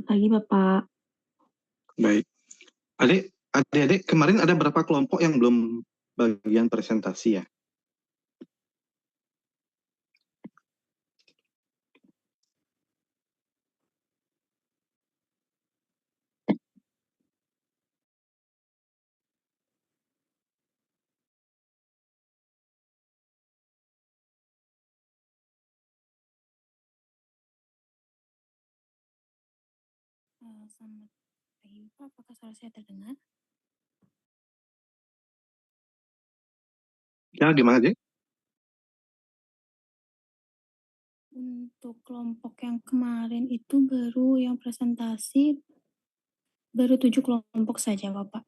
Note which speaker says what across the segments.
Speaker 1: Selamat pagi, Bapak.
Speaker 2: Baik. Adik-adik, kemarin ada berapa kelompok yang belum bagian presentasi ya?
Speaker 1: Selamat pagi, Bapak. Apakah suara saya terdengar?
Speaker 2: Ya, gimana, Dik?
Speaker 1: Untuk kelompok yang kemarin itu baru yang presentasi, baru 7 kelompok saja, Bapak.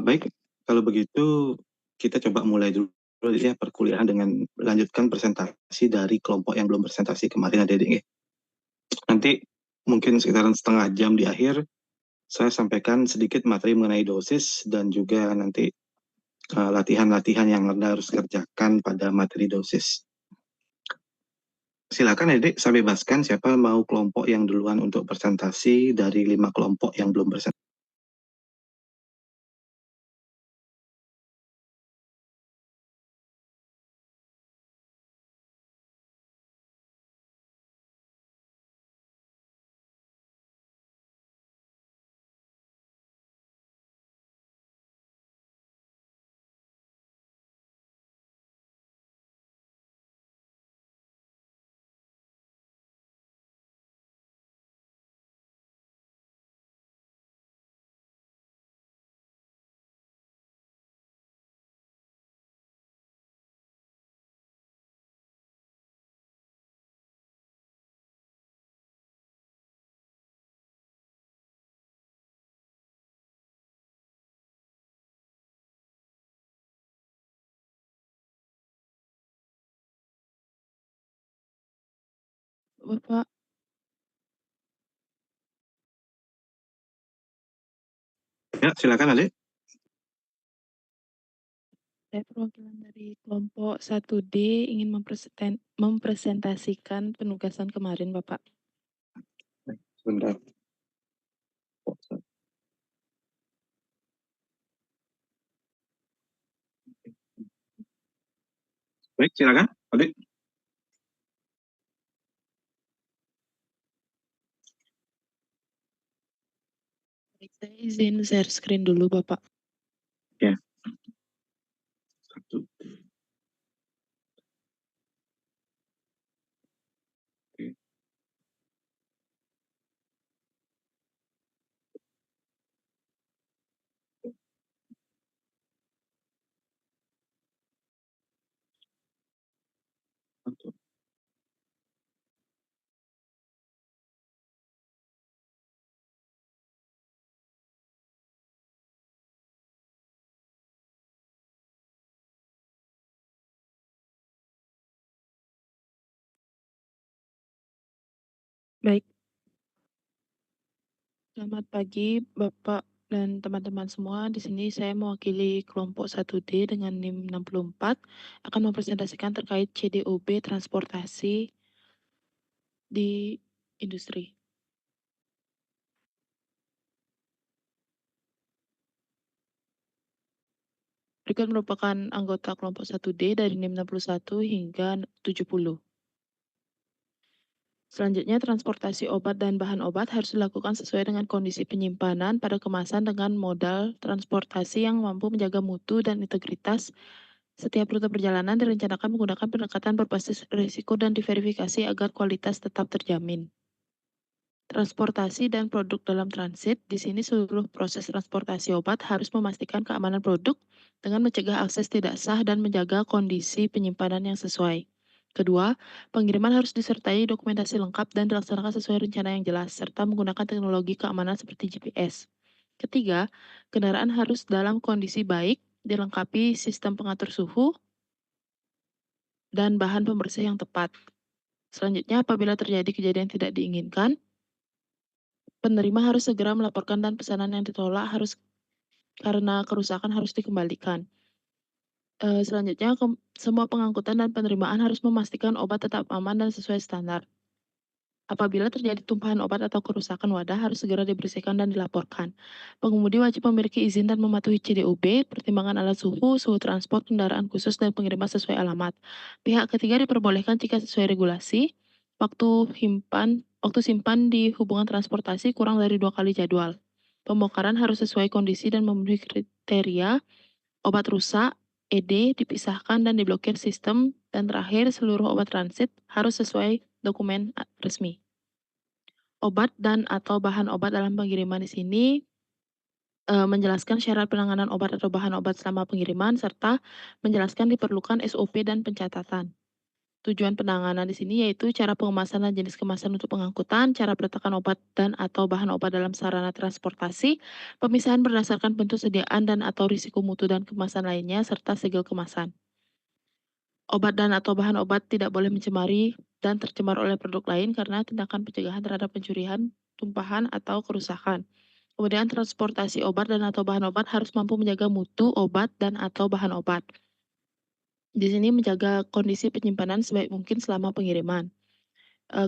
Speaker 2: Baik, kalau begitu kita coba mulai dulu ya perkuliahan dengan melanjutkan presentasi dari kelompok yang belum presentasi kemarin, adik-adik ya. Nanti mungkin sekitaran setengah jam di akhir, saya sampaikan sedikit materi mengenai dosis dan juga nanti latihan-latihan yang Anda harus kerjakan pada materi dosis. Silakan adik, saya bebaskan siapa mau kelompok yang duluan untuk presentasi dari 5 kelompok yang belum presentasi.
Speaker 3: Bapak,
Speaker 2: Ya, silakan adik.
Speaker 3: saya perwakilan dari kelompok 1D ingin mempresentasikan penugasan kemarin, Bapak.
Speaker 2: Sebentar. Baik, silakan adik.
Speaker 3: Baik, saya izin share screen dulu, Bapak.
Speaker 2: Ya. Satu. Oke. Satu.
Speaker 3: Baik. Selamat pagi, Bapak dan teman-teman semua. Di sini saya mewakili kelompok 1D dengan NIM 64 akan mempresentasikan terkait CDOB transportasi di industri. Berikut merupakan anggota kelompok 1D dari NIM 61 hingga 70. Selanjutnya, transportasi obat dan bahan obat harus dilakukan sesuai dengan kondisi penyimpanan pada kemasan dengan modal transportasi yang mampu menjaga mutu dan integritas. Setiap rute perjalanan direncanakan menggunakan pendekatan berbasis risiko dan diverifikasi agar kualitas tetap terjamin. Transportasi dan produk dalam transit, di sini seluruh proses transportasi obat harus memastikan keamanan produk dengan mencegah akses tidak sah dan menjaga kondisi penyimpanan yang sesuai. Kedua, pengiriman harus disertai dokumentasi lengkap dan dilaksanakan sesuai rencana yang jelas, serta menggunakan teknologi keamanan seperti GPS. Ketiga, kendaraan harus dalam kondisi baik dilengkapi sistem pengatur suhu dan bahan pembersih yang tepat. Selanjutnya, apabila terjadi kejadian tidak diinginkan, penerima harus segera melaporkan dan pesanan yang ditolak karena kerusakan harus dikembalikan. Selanjutnya, semua pengangkutan dan penerimaan harus memastikan obat tetap aman dan sesuai standar. Apabila terjadi tumpahan obat atau kerusakan wadah, harus segera dibersihkan dan dilaporkan. Pengemudi wajib memiliki izin dan mematuhi CDUB, pertimbangan alat suhu, suhu transport, kendaraan khusus, dan pengiriman sesuai alamat. Pihak ketiga diperbolehkan jika sesuai regulasi, waktu simpan di hubungan transportasi kurang dari 2 kali jadwal. Pembongkaran harus sesuai kondisi dan memenuhi kriteria, obat rusak, ED dipisahkan dan diblokir sistem, dan terakhir seluruh obat transit harus sesuai dokumen resmi. Obat dan atau bahan obat dalam pengiriman di sini menjelaskan syarat penanganan obat atau bahan obat selama pengiriman serta menjelaskan diperlukan SOP dan pencatatan. Tujuan penanganan di sini yaitu cara pengemasan dan jenis kemasan untuk pengangkutan, cara peletakan obat dan atau bahan obat dalam sarana transportasi, pemisahan berdasarkan bentuk sediaan dan atau risiko mutu dan kemasan lainnya, serta segel kemasan. Obat dan atau bahan obat tidak boleh mencemari dan tercemar oleh produk lain karena tindakan pencegahan terhadap pencurian, tumpahan, atau kerusakan. Kemudian transportasi obat dan atau bahan obat harus mampu menjaga mutu obat dan atau bahan obat. Di sini menjaga kondisi penyimpanan sebaik mungkin selama pengiriman.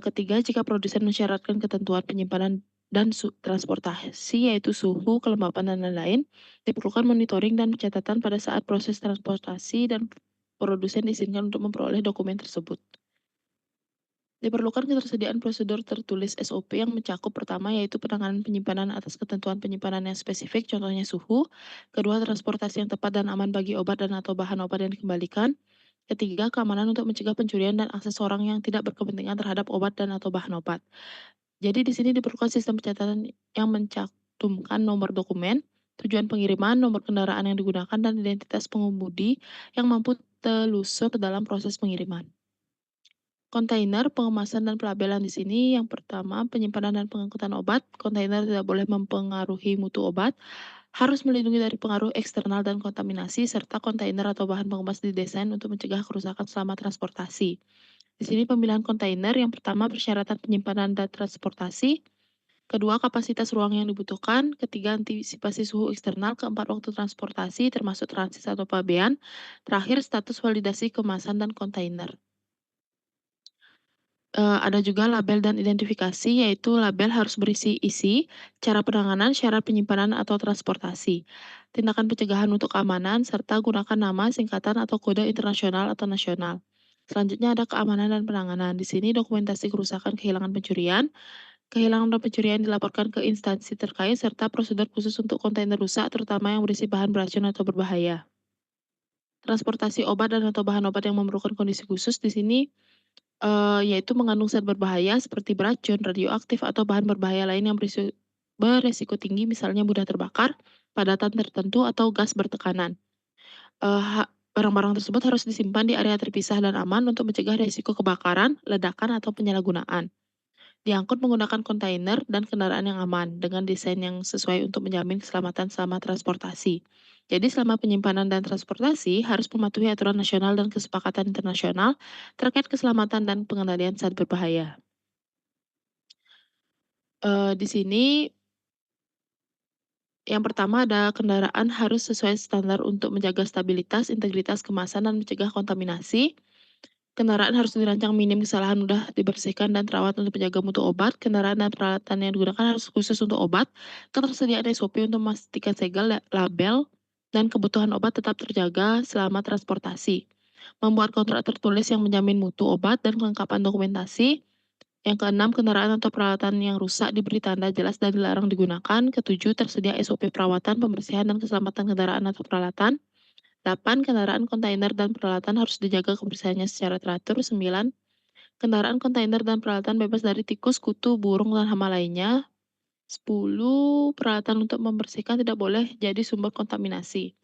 Speaker 3: Ketiga, jika produsen mensyaratkan ketentuan penyimpanan dan transportasi yaitu suhu, kelembapan, dan lain-lain, diperlukan monitoring dan pencatatan pada saat proses transportasi dan produsen diizinkan untuk memperoleh dokumen tersebut. Diperlukan ketersediaan prosedur tertulis SOP yang mencakup pertama yaitu penanganan penyimpanan atas ketentuan penyimpanan yang spesifik, contohnya suhu. Kedua, transportasi yang tepat dan aman bagi obat dan atau bahan obat yang dikembalikan. Ketiga, keamanan untuk mencegah pencurian dan akses orang yang tidak berkepentingan terhadap obat dan atau bahan obat. Jadi di sini diperlukan sistem pencatatan yang mencantumkan nomor dokumen, tujuan pengiriman, nomor kendaraan yang digunakan, dan identitas pengemudi yang mampu telusur dalam proses pengiriman. Kontainer, pengemasan, dan pelabelan di sini yang pertama, penyimpanan dan pengangkutan obat. Kontainer tidak boleh mempengaruhi mutu obat, harus melindungi dari pengaruh eksternal dan kontaminasi, serta kontainer atau bahan pengemas didesain untuk mencegah kerusakan selama transportasi. Di sini pemilihan kontainer yang pertama persyaratan penyimpanan dan transportasi, kedua kapasitas ruang yang dibutuhkan, ketiga antisipasi suhu eksternal, keempat waktu transportasi termasuk transit atau pabean, terakhir status validasi kemasan dan kontainer. Ada juga label dan identifikasi, yaitu label harus berisi isi, cara penanganan, syarat penyimpanan atau transportasi, tindakan pencegahan untuk keamanan, serta gunakan nama, singkatan, atau kode internasional atau nasional. Selanjutnya ada keamanan dan penanganan. Di sini dokumentasi kerusakan, kehilangan dan pencurian dilaporkan ke instansi terkait, serta prosedur khusus untuk kontainer rusak, terutama yang berisi bahan beracun atau berbahaya. Transportasi obat dan atau bahan obat yang memerlukan kondisi khusus di sini yaitu mengandung zat berbahaya seperti beracun, radioaktif, atau bahan berbahaya lain yang beresiko tinggi, misalnya mudah terbakar, padatan tertentu, atau gas bertekanan. Barang-barang tersebut harus disimpan di area terpisah dan aman untuk mencegah resiko kebakaran, ledakan, atau penyalahgunaan. Diangkut menggunakan kontainer dan kendaraan yang aman dengan desain yang sesuai untuk menjamin keselamatan selama transportasi. Jadi selama penyimpanan dan transportasi harus mematuhi aturan nasional dan kesepakatan internasional terkait keselamatan dan pengendalian zat berbahaya. Di sini yang pertama ada kendaraan harus sesuai standar untuk menjaga stabilitas, integritas kemasan, dan mencegah kontaminasi. Kendaraan harus dirancang minim kesalahan, mudah dibersihkan dan terawat untuk menjaga mutu obat. Kendaraan dan peralatan yang digunakan harus khusus untuk obat. Ketersediaan SOP untuk memastikan segel, label, dan kebutuhan obat tetap terjaga selama transportasi. Membuat kontrak tertulis yang menjamin mutu obat dan kelengkapan dokumentasi. Yang keenam, kendaraan atau peralatan yang rusak diberi tanda jelas dan dilarang digunakan. Ketujuh, tersedia SOP perawatan, pembersihan, dan keselamatan kendaraan atau peralatan. 8. Kendaraan kontainer dan peralatan harus dijaga kebersihannya secara teratur. 9. Kendaraan kontainer dan peralatan bebas dari tikus, kutu, burung, dan hama lainnya. 10. Peralatan untuk membersihkan tidak boleh jadi sumber kontaminasi.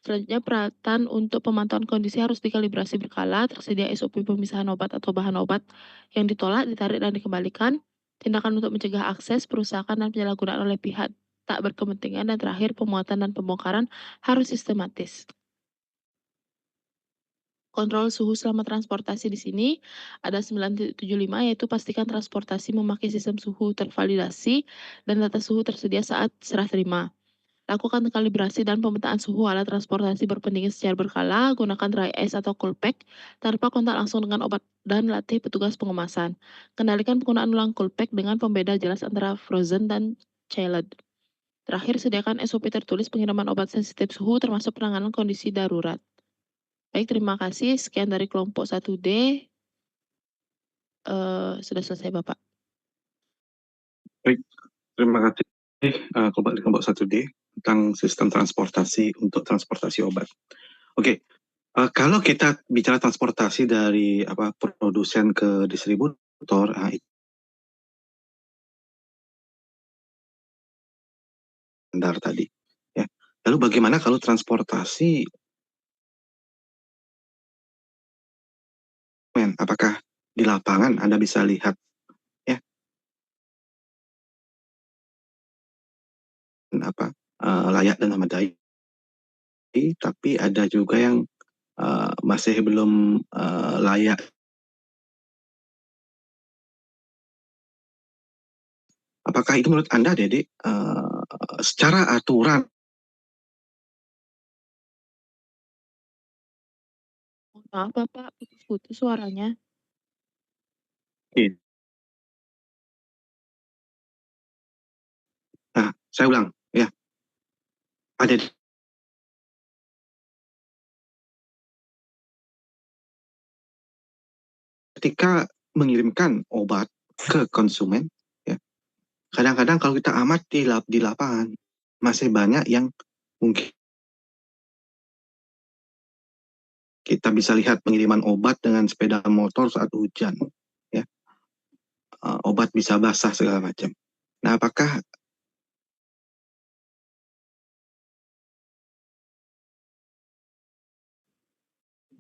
Speaker 3: Selanjutnya, peralatan untuk pemantauan kondisi harus dikalibrasi berkala, tersedia SOP pemisahan obat atau bahan obat yang ditolak, ditarik, dan dikembalikan. Tindakan untuk mencegah akses, perusakan, dan penyalahgunaan oleh pihak tak berkepentingan, dan terakhir pemuatan dan pembongkaran harus sistematis. Kontrol suhu selama transportasi di sini ada 975, yaitu pastikan transportasi memakai sistem suhu tervalidasi dan data suhu tersedia saat serah terima. Lakukan kalibrasi dan pemetaan suhu alat transportasi berpendingin secara berkala, gunakan dry ice atau cool pack tanpa kontak langsung dengan obat, dan latih petugas pengemasan. Kendalikan penggunaan ulang cool pack dengan pembeda jelas antara frozen dan chilled. Terakhir, sediakan SOP tertulis pengiriman obat sensitif suhu termasuk penanganan kondisi darurat. Baik, terima kasih. Sekian dari kelompok 1D. Sudah selesai, Bapak.
Speaker 2: Baik, terima kasih kelompok 1D tentang sistem transportasi untuk transportasi obat. Oke, kalau kita bicara transportasi dari produsen ke distributor, itu standar tadi. Ya. Lalu bagaimana kalau transportasi? Apakah di lapangan Anda bisa lihat ya layak dan memadai, tapi ada juga yang masih belum layak. Apakah itu menurut Anda, Dede, secara aturan?
Speaker 3: Maaf, Bapak, putus-putus suaranya.
Speaker 2: Nah, saya ulang, ya. Ada ketika mengirimkan obat ke konsumen, ya, kadang-kadang kalau kita amati di lapangan, masih banyak yang mungkin kita bisa lihat pengiriman obat dengan sepeda motor saat hujan, ya. Obat bisa basah segala macam. Nah, apakah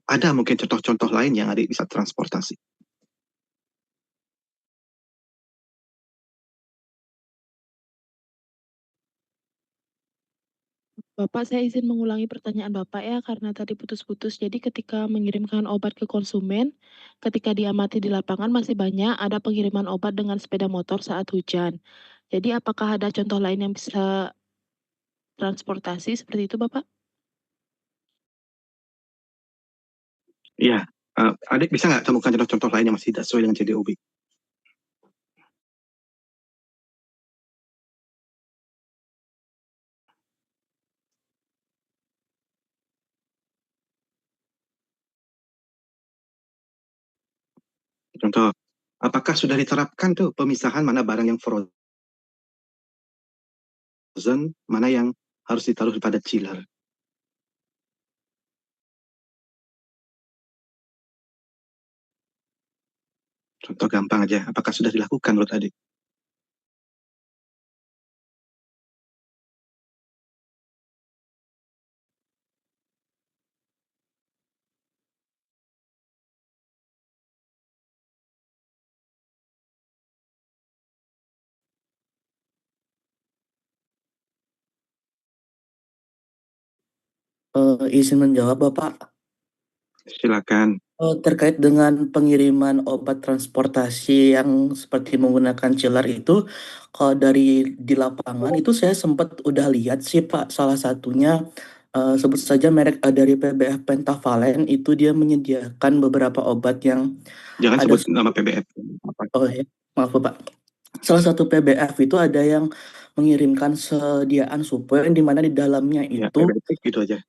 Speaker 2: ada mungkin contoh-contoh lain yang adik bisa transportasi?
Speaker 3: Bapak, saya izin mengulangi pertanyaan Bapak ya, karena tadi putus-putus. Jadi ketika mengirimkan obat ke konsumen, ketika diamati di lapangan masih banyak ada pengiriman obat dengan sepeda motor saat hujan. Jadi apakah ada contoh lain yang bisa transportasi seperti itu, Bapak?
Speaker 2: Iya, adik bisa nggak temukan contoh-contoh lain yang masih tidak sesuai dengan CDOB? Contoh, apakah sudah diterapkan tuh pemisahan mana barang yang frozen, mana yang harus ditaruh pada chiller? Contoh gampang aja, apakah sudah dilakukan menurut adik?
Speaker 4: Izin menjawab, Bapak.
Speaker 2: Silakan.
Speaker 4: Terkait dengan pengiriman obat transportasi yang seperti menggunakan chiller itu, kalau dari di lapangan itu saya sempat udah lihat sih, Pak. Salah satunya sebut saja merek dari PBF Pentavalent, itu dia menyediakan beberapa obat yang
Speaker 2: Jangan
Speaker 4: ada.
Speaker 2: sebut nama PBF.
Speaker 4: Oh ya, maaf Bapak. Salah satu PBF itu ada yang mengirimkan sediaan supaya di mana di dalamnya
Speaker 2: Ya,
Speaker 4: itu
Speaker 2: PBF gitu aja.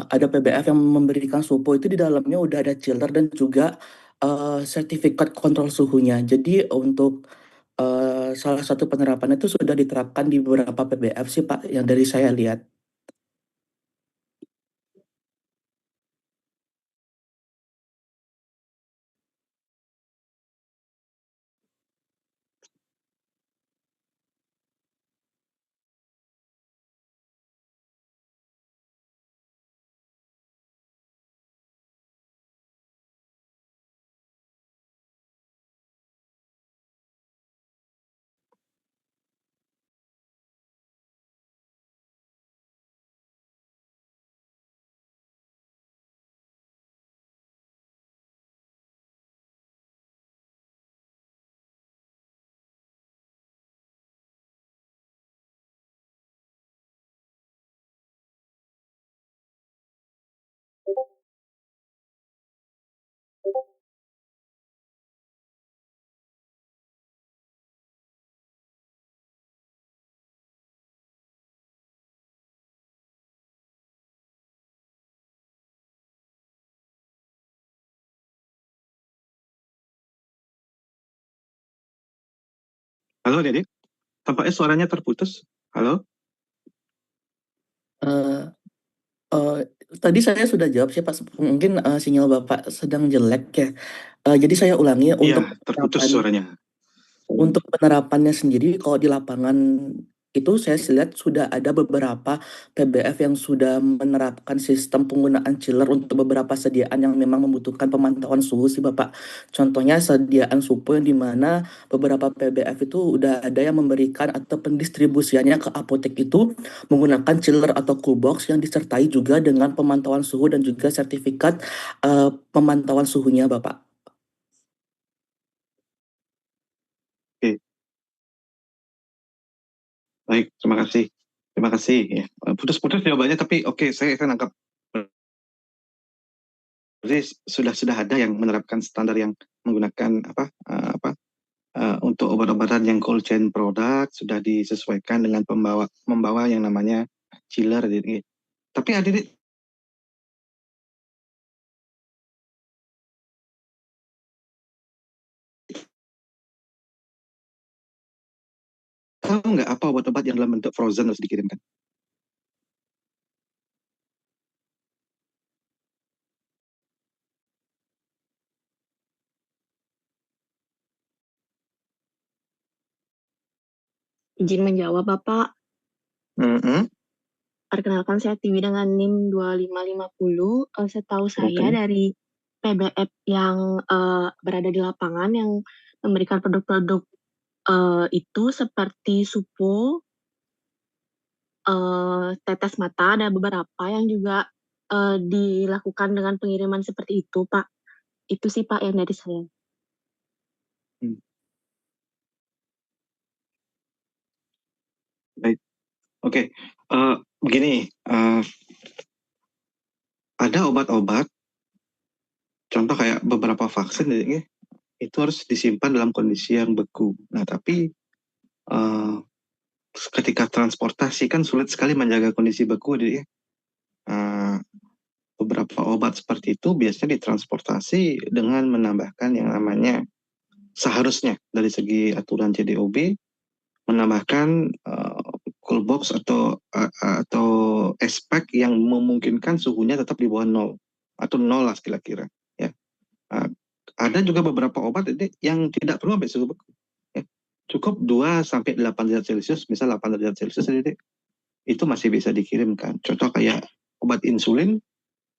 Speaker 4: ada PBF yang memberikan supo itu di dalamnya udah ada chiller dan juga sertifikat kontrol suhunya. Jadi untuk salah satu penerapannya itu sudah diterapkan di beberapa PBF sih Pak, yang dari saya lihat.
Speaker 2: Halo Dede, tampaknya suaranya terputus. Halo?
Speaker 4: Eh, eh, Tadi saya sudah jawab sih Pak, mungkin sinyal Bapak sedang jelek ya. Jadi saya ulangi
Speaker 2: Iya, terputus suaranya.
Speaker 4: untuk penerapannya sendiri, kalau di lapangan itu saya lihat sudah ada beberapa PBF yang sudah menerapkan sistem penggunaan chiller untuk beberapa sediaan yang memang membutuhkan pemantauan suhu sih Bapak. Contohnya sediaan supo yang dimana beberapa PBF itu udah ada yang memberikan atau pendistribusiannya ke apotek itu menggunakan chiller atau cool box yang disertai juga dengan pemantauan suhu dan juga sertifikat pemantauan suhunya Bapak.
Speaker 2: Oke, baik, terima kasih. Terima kasih. Ya. Putus-putus jawabannya, tapi oke, saya akan nangkap. Jadi sudah ada yang menerapkan standar yang menggunakan untuk obat-obatan yang cold chain product sudah disesuaikan dengan membawa yang namanya chiller. Jadi, tapi adik tahu nggak apa obat-obat yang dalam bentuk frozen harus dikirimkan?
Speaker 5: Izin menjawab, Bapak.
Speaker 2: Mm-hmm.
Speaker 5: Perkenalkan, saya Tiwi dengan NIM 2550. Setahu saya dari PBF yang berada di lapangan yang memberikan produk-produk itu seperti supo, tetes mata, ada beberapa yang juga dilakukan dengan pengiriman seperti itu, Pak. Itu sih, Pak, yang dari saya.
Speaker 2: Baik, oke. Begini, ada obat-obat, contoh kayak beberapa vaksin, itu harus disimpan dalam kondisi yang beku. Nah, tapi ketika transportasi kan sulit sekali menjaga kondisi beku, jadi beberapa obat seperti itu biasanya ditransportasi dengan menambahkan yang namanya seharusnya dari segi aturan CDOB menambahkan cool box atau aspek yang memungkinkan suhunya tetap di bawah 0 atau 0 lah kira-kira ya. Ada juga beberapa obat yang tidak perlu sampai suhu beku ya. Cukup 2 sampai 8 derajat Celcius, misal 8 derajat Celcius itu masih bisa dikirimkan. Contoh kayak obat insulin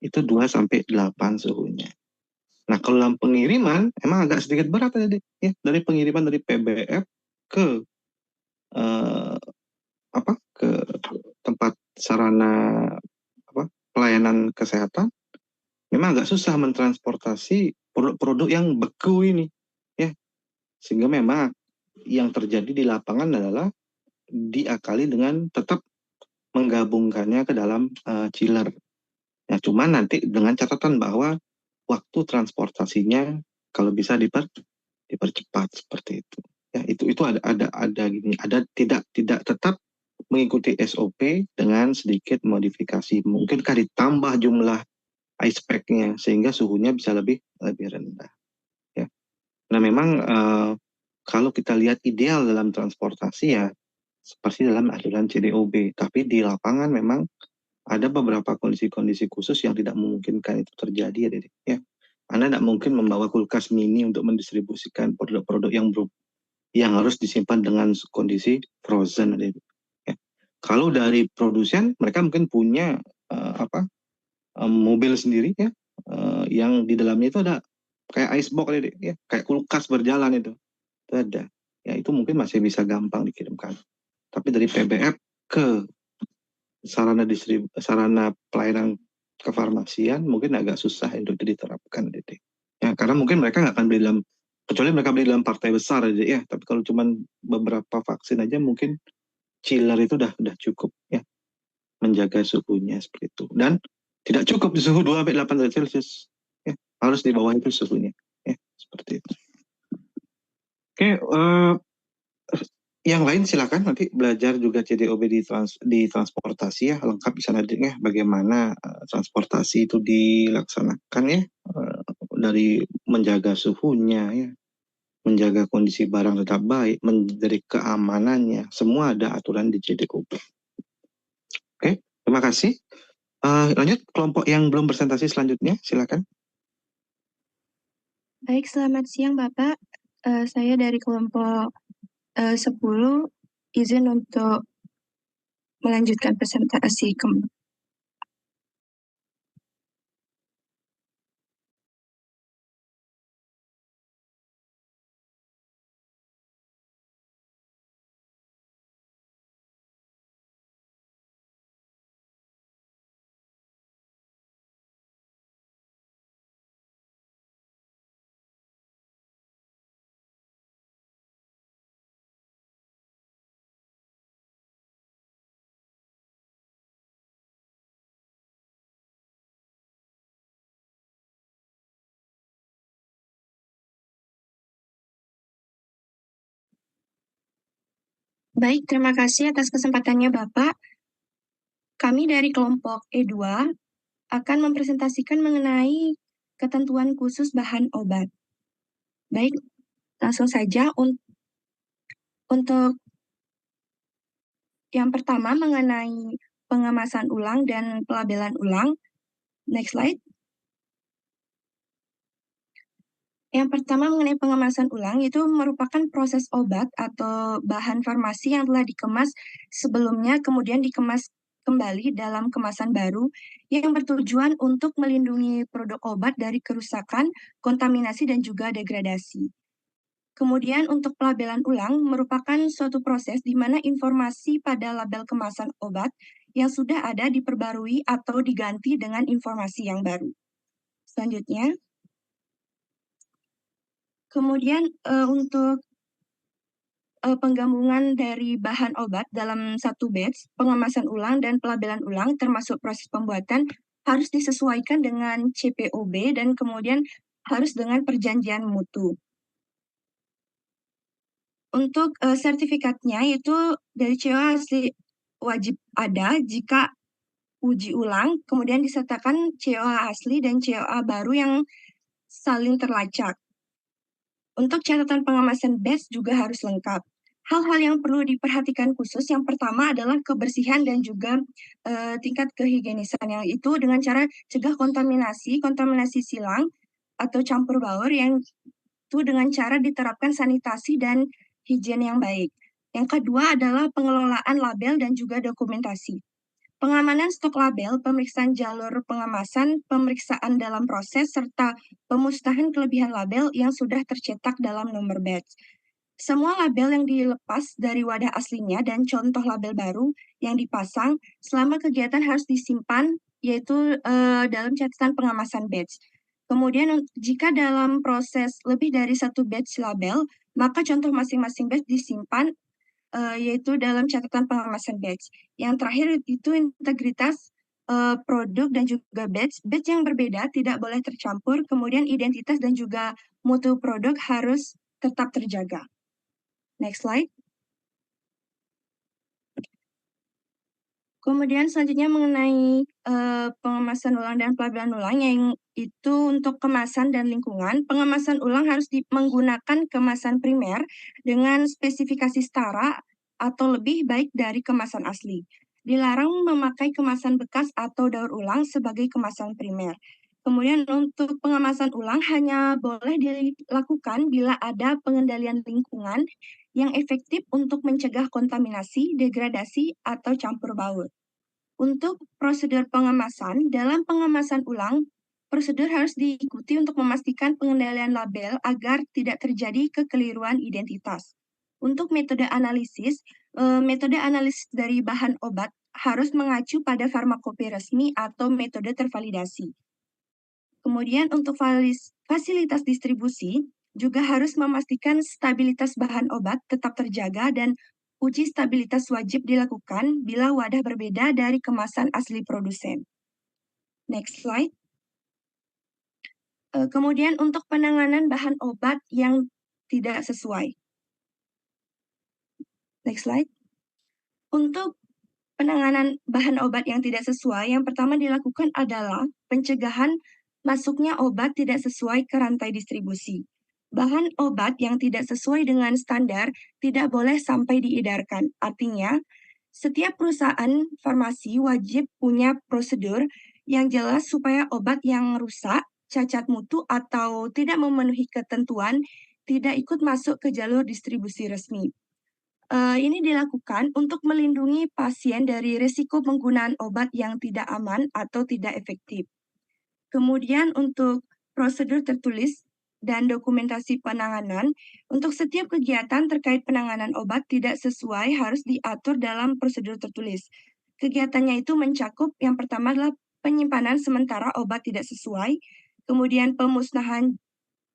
Speaker 2: itu 2 sampai 8 suhunya. Nah, kalau dalam pengiriman emang agak sedikit berat tadi ya, dari pengiriman dari PBF ke ke tempat sarana pelayanan kesehatan memang agak susah mentransportasi produk-produk yang beku ini ya, sehingga memang yang terjadi di lapangan adalah diakali dengan tetap menggabungkannya ke dalam chiller. Ya, cuman nanti dengan catatan bahwa waktu transportasinya kalau bisa dipercepat seperti itu. Ya, itu ada gini, ada tidak tetap mengikuti SOP dengan sedikit modifikasi. Mungkinkah ditambah jumlah ice pack-nya sehingga suhunya bisa lebih rendah. Ya. Nah, memang kalau kita lihat ideal dalam transportasi ya seperti dalam aturan CDOB, tapi di lapangan memang ada beberapa kondisi-kondisi khusus yang tidak memungkinkan itu terjadi ya, Dede. Ya. Anda tidak mungkin membawa kulkas mini untuk mendistribusikan produk-produk yang harus disimpan dengan kondisi frozen, Dede. Ya. Kalau dari produsen, mereka mungkin punya mobil sendiri ya, yang di dalamnya itu ada kayak icebox, Dede, ya, kayak kulkas berjalan itu ada. Ya, itu mungkin masih bisa gampang dikirimkan. Tapi dari PBF ke sarana pelayanan kefarmasian mungkin agak susah untuk diterapkan, Dede. Ya, karena mungkin mereka nggak akan beli dalam, kecuali mereka beli dalam partai besar aja ya. Tapi kalau cuma beberapa vaksin aja mungkin chiller itu udah cukup ya menjaga suhunya seperti itu. Dan tidak cukup di suhu 2 sampai 8 derajat Celcius. Ya, harus di bawah itu suhunya. Ya, seperti itu. Oke, yang lain silakan nanti belajar juga CDOB di transportasi ya, lengkap bisa nanti ya bagaimana transportasi itu dilaksanakan ya, dari menjaga suhunya ya, menjaga kondisi barang tetap baik, dari keamanannya, semua ada aturan di JDOB. Oke, terima kasih. Lanjut kelompok yang belum presentasi selanjutnya, silakan.
Speaker 6: Baik, selamat siang Bapak. Saya dari kelompok 10 izin untuk melanjutkan presentasi kembali. Baik, terima kasih atas kesempatannya Bapak. Kami dari kelompok E2 akan mempresentasikan mengenai ketentuan khusus bahan obat. Baik, langsung saja untuk yang pertama mengenai pengemasan ulang dan pelabelan ulang. Next slide. Yang pertama mengenai pengemasan ulang itu merupakan proses obat atau bahan farmasi yang telah dikemas sebelumnya kemudian dikemas kembali dalam kemasan baru yang bertujuan untuk melindungi produk obat dari kerusakan, kontaminasi, dan juga degradasi. Kemudian untuk pelabelan ulang merupakan suatu proses di mana informasi pada label kemasan obat yang sudah ada diperbarui atau diganti dengan informasi yang baru. Selanjutnya, kemudian untuk penggabungan dari bahan obat dalam satu batch, pengemasan ulang dan pelabelan ulang termasuk proses pembuatan harus disesuaikan dengan CPOB dan kemudian harus dengan perjanjian mutu. Untuk sertifikatnya itu dari COA asli wajib ada jika uji ulang, kemudian disertakan COA asli dan COA baru yang saling terlacak. Untuk catatan pengemasan batch juga harus lengkap. Hal-hal yang perlu diperhatikan khusus, yang pertama adalah kebersihan dan juga tingkat kehigienisan, yang itu dengan cara cegah kontaminasi silang atau campur baur, yang itu dengan cara diterapkan sanitasi dan higien yang baik. Yang kedua adalah pengelolaan label dan juga dokumentasi. Pengamanan stok label, pemeriksaan jalur pengemasan, pemeriksaan dalam proses, serta pemusnahan kelebihan label yang sudah tercetak dalam nomor batch. Semua label yang dilepas dari wadah aslinya dan contoh label baru yang dipasang selama kegiatan harus disimpan, yaitu dalam catatan pengemasan batch. Kemudian jika dalam proses lebih dari satu batch label, maka contoh masing-masing batch disimpan yaitu dalam catatan pengemasan batch. Yang terakhir itu integritas produk dan juga batch. Batch yang berbeda tidak boleh tercampur, kemudian identitas dan juga mutu produk harus tetap terjaga. Next slide. Kemudian selanjutnya mengenai pengemasan ulang dan pelabelan ulang, yang itu untuk kemasan dan lingkungan. Pengemasan ulang harus menggunakan kemasan primer dengan spesifikasi setara atau lebih baik dari kemasan asli. Dilarang memakai kemasan bekas atau daur ulang sebagai kemasan primer. Kemudian untuk pengemasan ulang hanya boleh dilakukan bila ada pengendalian lingkungan yang efektif untuk mencegah kontaminasi, degradasi, atau campur baur. Untuk prosedur pengemasan, dalam pengemasan ulang, prosedur harus diikuti untuk memastikan pengendalian label agar tidak terjadi kekeliruan identitas. Untuk metode analisis dari bahan obat harus mengacu pada farmakope resmi atau metode tervalidasi. Kemudian untuk fasilitas distribusi, juga harus memastikan stabilitas bahan obat tetap terjaga dan uji stabilitas wajib dilakukan bila wadah berbeda dari kemasan asli produsen. Next slide. Kemudian untuk penanganan bahan obat yang tidak sesuai. Next slide. Untuk penanganan bahan obat yang tidak sesuai, yang pertama dilakukan adalah pencegahan masuknya obat tidak sesuai ke rantai distribusi. bahan obat yang tidak sesuai dengan standar tidak boleh sampai diedarkan. Artinya, setiap perusahaan farmasi wajib punya prosedur yang jelas supaya obat yang rusak, cacat mutu, atau tidak memenuhi ketentuan tidak ikut masuk ke jalur distribusi resmi. Ini dilakukan untuk melindungi pasien dari risiko penggunaan obat yang tidak aman atau tidak efektif. Kemudian untuk prosedur tertulis dan dokumentasi penanganan, untuk setiap kegiatan terkait penanganan obat tidak sesuai harus diatur dalam prosedur tertulis. Kegiatannya itu mencakup yang pertama adalah penyimpanan sementara obat tidak sesuai, kemudian pemusnahan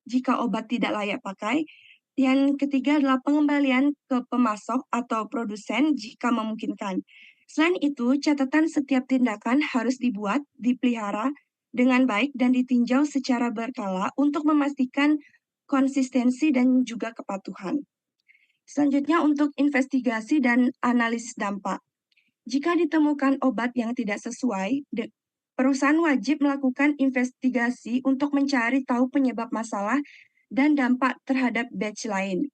Speaker 6: jika obat tidak layak pakai, yang ketiga adalah pengembalian ke pemasok atau produsen jika memungkinkan. Selain itu, catatan setiap tindakan harus dibuat, dipelihara dengan baik dan ditinjau secara berkala untuk memastikan konsistensi dan juga kepatuhan. Selanjutnya untuk investigasi dan analisis dampak. Jika ditemukan obat yang tidak sesuai, perusahaan wajib melakukan investigasi untuk mencari tahu penyebab masalah dan dampak terhadap batch lain.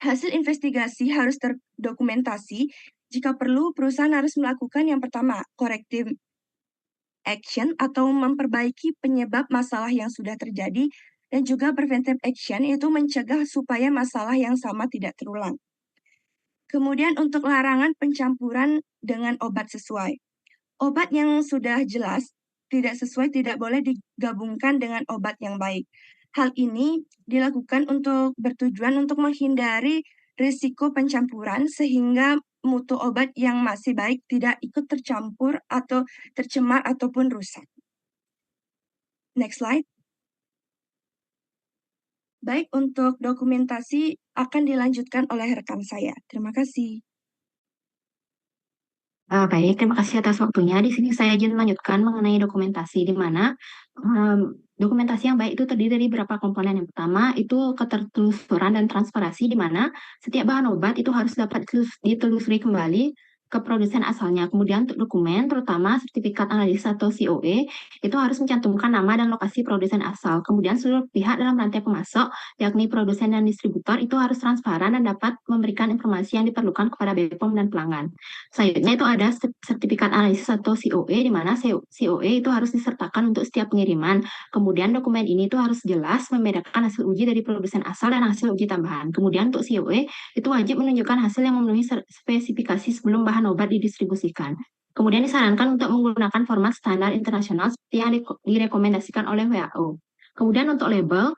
Speaker 6: Hasil investigasi harus terdokumentasi. Jika perlu, perusahaan harus melakukan yang pertama, corrective action atau memperbaiki penyebab masalah yang sudah terjadi, dan juga preventive action, yaitu mencegah supaya masalah yang sama tidak terulang. Kemudian untuk larangan pencampuran dengan obat sesuai. Obat yang sudah jelas tidak sesuai tidak boleh digabungkan dengan obat yang baik. Hal ini dilakukan untuk bertujuan untuk menghindari risiko pencampuran sehingga mutu obat yang masih baik tidak ikut tercampur atau tercemar ataupun rusak. Next slide. Baik, untuk dokumentasi akan dilanjutkan oleh rekan saya. Terima kasih.
Speaker 7: Baik, terima kasih atas waktunya. Di sini saya izin melanjutkan mengenai dokumentasi, di mana dokumentasi yang baik itu terdiri dari beberapa komponen. Yang pertama itu ketertelusuran dan transparansi, di mana setiap bahan obat itu harus dapat ditelusuri kembali ke produsen asalnya. Kemudian untuk dokumen, terutama sertifikat analisis atau COE, itu harus mencantumkan nama dan lokasi produsen asal. Kemudian seluruh pihak dalam rantai pemasok, yakni produsen dan distributor, itu harus transparan dan dapat memberikan informasi yang diperlukan kepada BPOM dan pelanggan. Selanjutnya itu ada sertifikat analisis atau COE, di mana COE itu harus disertakan untuk setiap pengiriman. Kemudian dokumen ini itu harus jelas membedakan hasil uji dari produsen asal dan hasil uji tambahan. Kemudian untuk COE itu wajib menunjukkan hasil yang memenuhi spesifikasi sebelum bahan obat didistribusikan. Kemudian disarankan untuk menggunakan format standar internasional seperti yang direkomendasikan oleh WHO. Kemudian untuk label,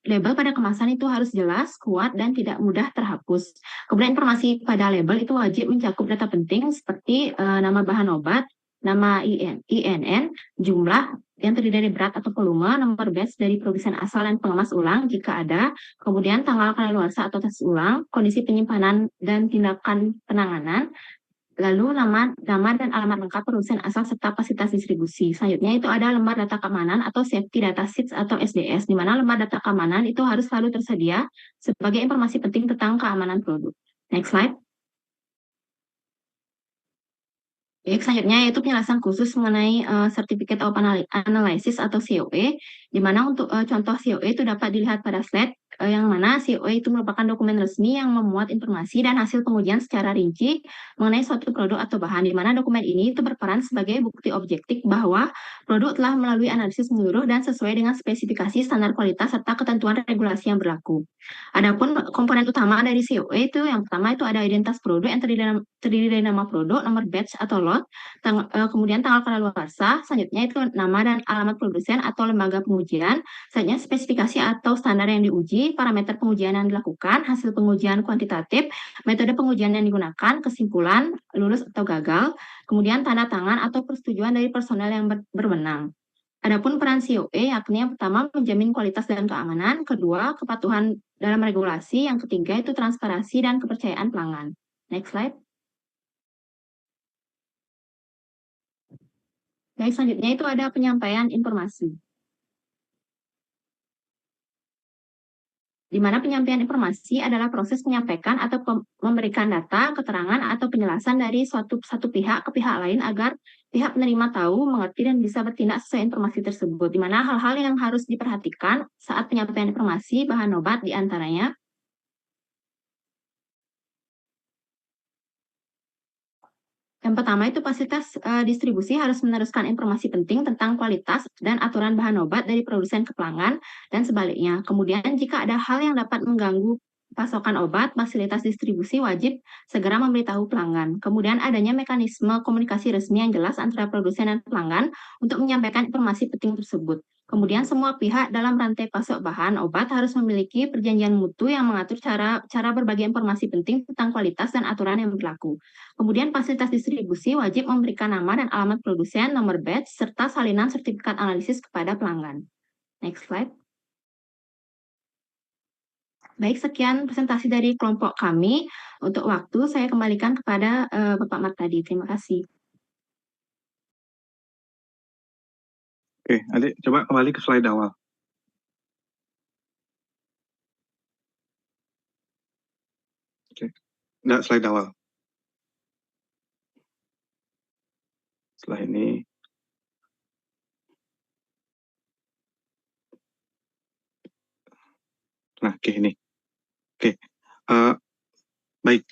Speaker 7: label pada kemasan itu harus jelas, kuat, dan tidak mudah terhapus. Kemudian informasi pada label itu wajib mencakup data penting seperti nama bahan obat, nama INN, jumlah yang terdiri dari berat atau volume, nomor batch dari produsen asal dan pengemas ulang jika ada, kemudian tanggal kadaluarsa atau tes ulang, kondisi penyimpanan dan tindakan penanganan, lalu nama dan alamat lengkap produsen asal serta kapasitas distribusi. Selanjutnya itu ada lembar data keamanan atau safety data sheets atau SDS, di mana lembar data keamanan itu harus selalu tersedia sebagai informasi penting tentang keamanan produk. Next slide. Baik, selanjutnya yaitu penjelasan khusus mengenai Certificate of Analysis atau COE, di mana untuk contoh COE itu dapat dilihat pada slide, yang mana COE itu merupakan dokumen resmi yang memuat informasi dan hasil pengujian secara rinci mengenai suatu produk atau bahan, di mana dokumen ini itu berperan sebagai bukti objektif bahwa produk telah melalui analisis menyeluruh dan sesuai dengan spesifikasi standar kualitas serta ketentuan regulasi yang berlaku. Adapun komponen utama dari COE itu yang pertama itu ada identitas produk yang terdiri dari nama produk, nomor batch atau lot, kemudian tanggal kadaluarsa, selanjutnya itu nama dan alamat produsen atau lembaga pengujian, selanjutnya spesifikasi atau standar yang diuji, parameter pengujian yang dilakukan, hasil pengujian kuantitatif, metode pengujian yang digunakan, kesimpulan, lulus atau gagal, kemudian tanda tangan atau persetujuan dari personel yang berwenang. Adapun peran COE yakni yang pertama menjamin kualitas dan keamanan, kedua kepatuhan dalam regulasi, yang ketiga itu transparansi dan kepercayaan pelanggan. Next slide. Baik, selanjutnya itu ada penyampaian informasi. di mana penyampaian informasi adalah proses menyampaikan atau memberikan data, keterangan, atau penjelasan dari satu pihak ke pihak lain agar pihak penerima tahu, mengerti, dan bisa bertindak sesuai informasi tersebut. Di mana hal-hal yang harus diperhatikan saat penyampaian informasi bahan obat diantaranya yang pertama itu fasilitas distribusi harus meneruskan informasi penting tentang kualitas dan aturan bahan obat dari produsen ke pelanggan dan sebaliknya. Kemudian jika ada hal yang dapat mengganggu pasokan obat, fasilitas distribusi wajib segera memberitahu pelanggan. Kemudian adanya mekanisme komunikasi resmi yang jelas antara produsen dan pelanggan untuk menyampaikan informasi penting tersebut. Kemudian semua pihak dalam rantai pasok bahan obat harus memiliki perjanjian mutu yang mengatur cara berbagi informasi penting tentang kualitas dan aturan yang berlaku. Kemudian fasilitas distribusi wajib memberikan nama dan alamat produsen, nomor batch, serta salinan sertifikat analisis kepada pelanggan. Next slide. Baik, sekian presentasi dari kelompok kami. Untuk waktu, saya kembalikan kepada Bapak Martadi. Terima kasih.
Speaker 2: Oke, adik coba kembali ke slide awal. Oke, enggak slide awal. Setelah ini. Nah, oke ini. Oke, baik.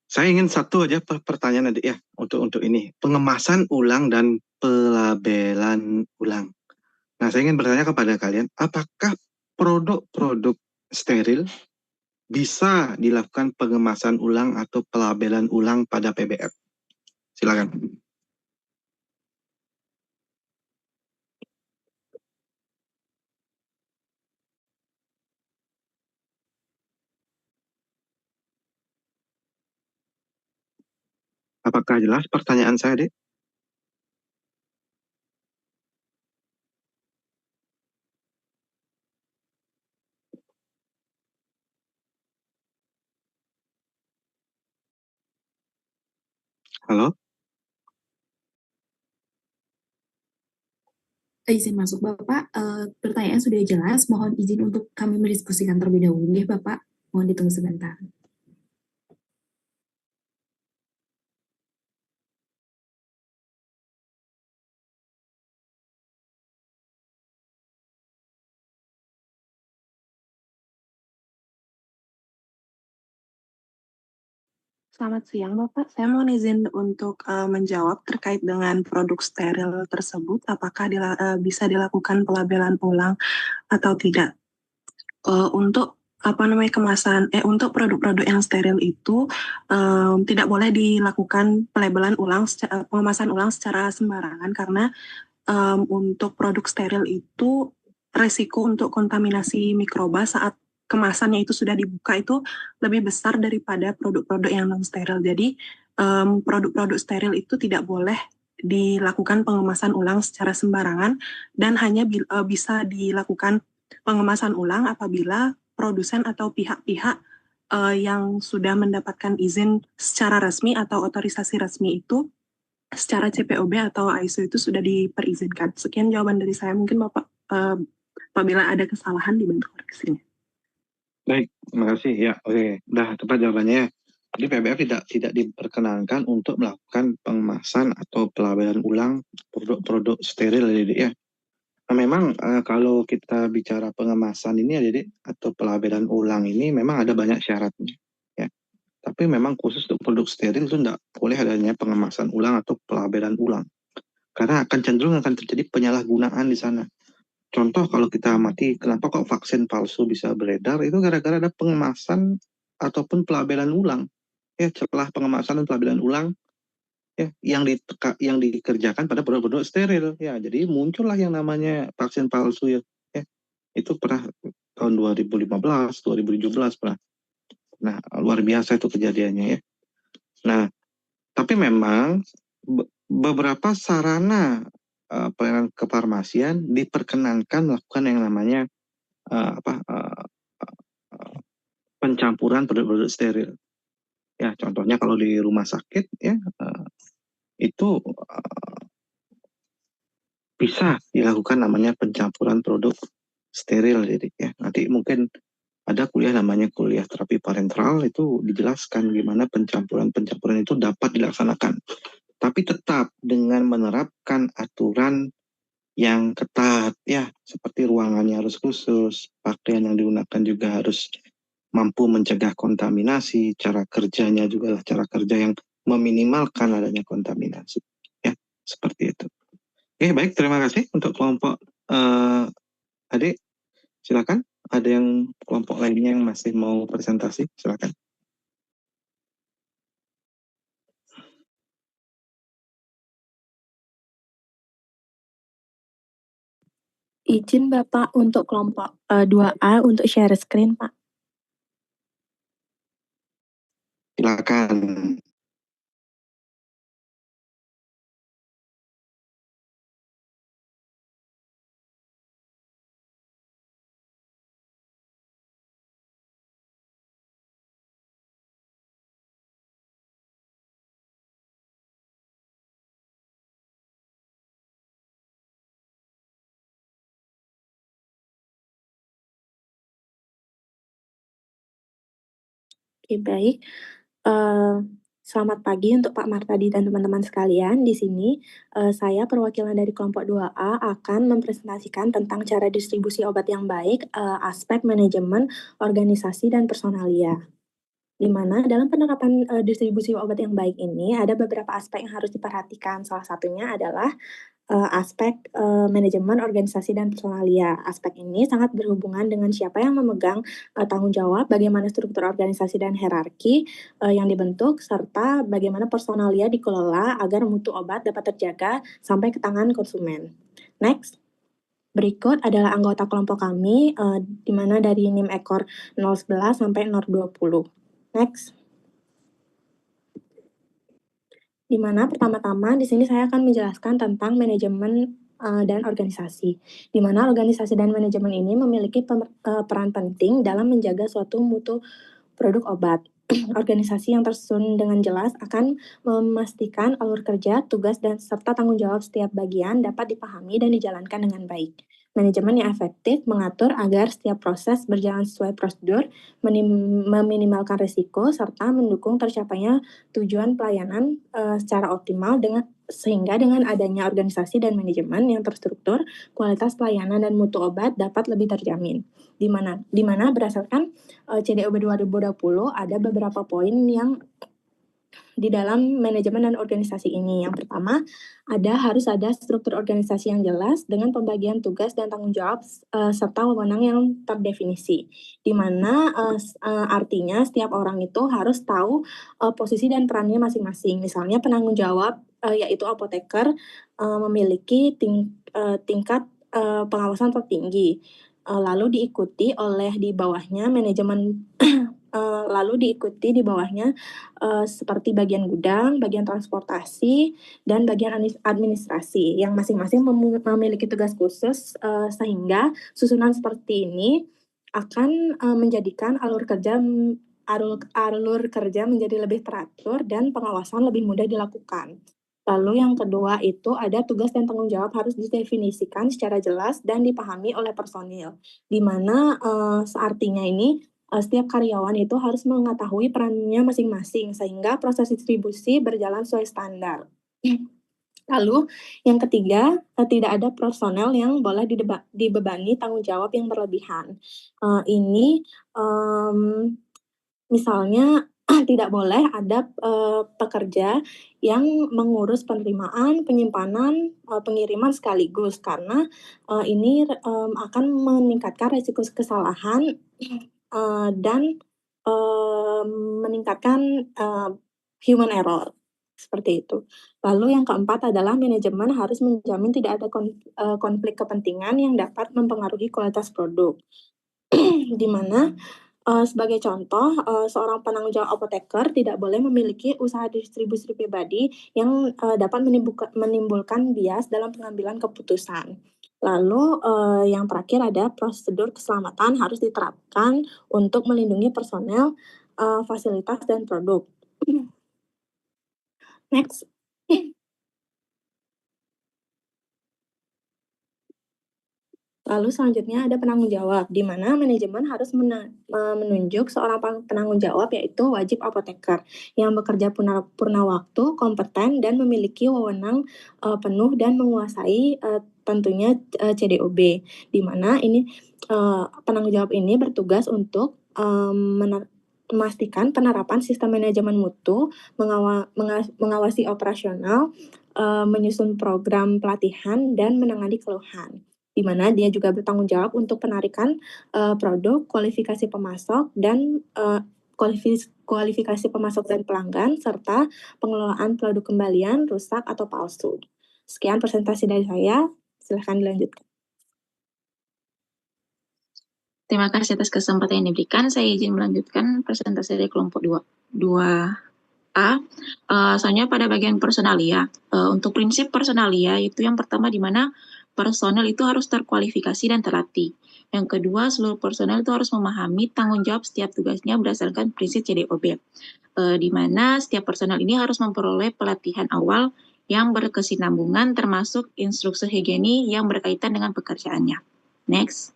Speaker 2: Saya ingin satu aja pertanyaan adik ya untuk ini pengemasan ulang dan pelabelan ulang. Nah, saya ingin bertanya kepada kalian, apakah produk-produk steril bisa dilakukan pengemasan ulang atau pelabelan ulang pada PBF? Silakan. Apakah jelas pertanyaan saya, Dek? Halo?
Speaker 8: Izin masuk Bapak, pertanyaan sudah jelas, mohon izin untuk kami mendiskusikan terlebih dahulu ya Bapak, mohon ditunggu sebentar.
Speaker 9: Selamat siang Bapak, saya mohon izin untuk menjawab terkait dengan produk steril tersebut, apakah bisa dilakukan pelabelan ulang atau tidak. Untuk kemasan untuk produk-produk yang steril itu tidak boleh dilakukan pelabelan ulang, pengemasan ulang secara sembarangan karena untuk produk steril itu resiko untuk kontaminasi mikroba saat kemasannya itu sudah dibuka itu lebih besar daripada produk-produk yang non steril. Jadi produk-produk steril itu tidak boleh dilakukan pengemasan ulang secara sembarangan dan hanya bisa dilakukan pengemasan ulang apabila produsen atau pihak-pihak yang sudah mendapatkan izin secara resmi atau otorisasi resmi itu secara CPOB atau ISO itu sudah diperizinkan. Sekian jawaban dari saya. Mungkin Bapak apabila ada kesalahan dibantu koreksinya.
Speaker 2: Baik, terima kasih. Ya, oke. Udah tepat jawabannya. Jadi PBF tidak diperkenankan untuk melakukan pengemasan atau pelabelan ulang produk-produk steril ya, Dek ya. Nah, memang kalau kita bicara pengemasan ini ya, Dek, atau pelabelan ulang ini memang ada banyak syaratnya. Ya. Tapi memang khusus untuk produk steril itu tidak boleh adanya pengemasan ulang atau pelabelan ulang. Karena cenderung akan terjadi penyalahgunaan di sana. Contoh kalau kita amati, kenapa kok vaksin palsu bisa beredar, itu gara-gara ada pengemasan ataupun pelabelan ulang. Ya, setelah pengemasan dan pelabelan ulang, ya, yang dikerjakan pada produk-produk steril. Ya, jadi muncullah yang namanya vaksin palsu ya. Itu pernah tahun 2015, 2017 pernah. Nah, luar biasa itu kejadiannya ya. Nah, tapi memang beberapa sarana pelayanan kefarmasian diperkenankan melakukan yang namanya pencampuran produk-produk steril. Ya, contohnya kalau di rumah sakit ya itu bisa dilakukan namanya pencampuran produk steril jadi ya. Nanti mungkin ada kuliah namanya kuliah terapi parenteral, itu dijelaskan gimana pencampuran itu dapat dilaksanakan. Tapi tetap dengan menerapkan aturan yang ketat ya, seperti ruangannya harus khusus, pakaian yang digunakan juga harus mampu mencegah kontaminasi, cara kerjanya juga lah cara kerja yang meminimalkan adanya kontaminasi. Ya, seperti itu. Oke, baik, terima kasih untuk kelompok adik. Silakan, ada yang kelompok lainnya yang masih mau presentasi, silakan.
Speaker 10: Izin Bapak untuk kelompok 2A untuk share screen, Pak.
Speaker 2: Silakan.
Speaker 10: Oke, baik. Selamat pagi untuk Pak Martadi dan teman-teman sekalian. Di sini saya perwakilan dari kelompok 2A akan mempresentasikan tentang cara distribusi obat yang baik, aspek manajemen, organisasi, dan personalia. Di mana dalam penerapan distribusi obat yang baik ini ada beberapa aspek yang harus diperhatikan. Salah satunya adalah aspek manajemen, organisasi, dan personalia. Aspek ini sangat berhubungan dengan siapa yang memegang tanggung jawab, bagaimana struktur organisasi dan hierarki yang dibentuk, serta bagaimana personalia dikelola agar mutu obat dapat terjaga sampai ke tangan konsumen. Next. Berikut adalah anggota kelompok kami, di mana dari NIM ekor 011 sampai 020. Next. Di mana pertama-tama di sini saya akan menjelaskan tentang manajemen dan organisasi. Di mana organisasi dan manajemen ini memiliki peran penting dalam menjaga suatu mutu produk obat. Organisasi yang tersusun dengan jelas akan memastikan alur kerja, tugas, dan serta tanggung jawab setiap bagian dapat dipahami dan dijalankan dengan baik. Manajemen yang efektif mengatur agar setiap proses berjalan sesuai prosedur, meminimalkan risiko, serta mendukung tercapainya tujuan pelayanan secara optimal sehingga dengan adanya organisasi dan manajemen yang terstruktur, kualitas pelayanan dan mutu obat dapat lebih terjamin. Di mana berdasarkan CDOB 2020 ada beberapa poin yang di dalam manajemen dan organisasi ini. Yang pertama, harus ada struktur organisasi yang jelas dengan pembagian tugas dan tanggung jawab serta wewenang yang terdefinisi. Di mana artinya setiap orang itu harus tahu posisi dan perannya masing-masing. Misalnya penanggung jawab yaitu apoteker memiliki tingkat pengawasan tertinggi. Lalu diikuti oleh di bawahnya manajemen seperti bagian gudang, bagian transportasi, dan bagian administrasi yang masing-masing memiliki tugas khusus sehingga susunan seperti ini akan menjadikan alur kerja menjadi lebih teratur dan pengawasan lebih mudah dilakukan. Lalu yang kedua itu ada tugas dan tanggung jawab harus didefinisikan secara jelas dan dipahami oleh personil. Di mana seartinya ini setiap karyawan itu harus mengetahui perannya masing-masing sehingga proses distribusi berjalan sesuai standar. Lalu yang ketiga, tidak ada personel yang boleh dibebani tanggung jawab yang berlebihan. Ini misalnya tidak boleh ada pekerja yang mengurus penerimaan, penyimpanan, pengiriman sekaligus karena ini akan meningkatkan risiko kesalahan dan meningkatkan human error, seperti itu. Lalu yang keempat adalah manajemen harus menjamin tidak ada konflik kepentingan yang dapat mempengaruhi kualitas produk. Di mana sebagai contoh, seorang penanggung jawab apoteker tidak boleh memiliki usaha distribusi pribadi yang dapat menimbulkan bias dalam pengambilan keputusan. Lalu yang terakhir ada prosedur keselamatan harus diterapkan untuk melindungi personel, fasilitas, dan produk. Next. Lalu selanjutnya ada penanggung jawab, di mana manajemen harus menunjuk seorang penanggung jawab yaitu wajib apoteker yang bekerja purna waktu, kompeten, dan memiliki wewenang penuh dan menguasai tentunya CDOB, di mana ini penanggung jawab ini bertugas untuk memastikan penerapan sistem manajemen mutu, mengawasi operasional, menyusun program pelatihan, dan menangani keluhan, di mana dia juga bertanggung jawab untuk penarikan produk, kualifikasi pemasok, dan kualifikasi pemasok dan pelanggan, serta pengelolaan produk kembalian, rusak, atau palsu. Sekian presentasi dari saya, silahkan dilanjutkan.
Speaker 11: Terima kasih atas kesempatan yang diberikan. Saya izin melanjutkan presentasi dari kelompok 2A. Soalnya pada bagian personalia, untuk prinsip personalia itu yang pertama di mana personel itu harus terkualifikasi dan terlatih. Yang kedua, seluruh personel itu harus memahami tanggung jawab setiap tugasnya berdasarkan prinsip CDOB, di mana setiap personel ini harus memperoleh pelatihan awal yang berkesinambungan termasuk instruksi higienis yang berkaitan dengan pekerjaannya. Next.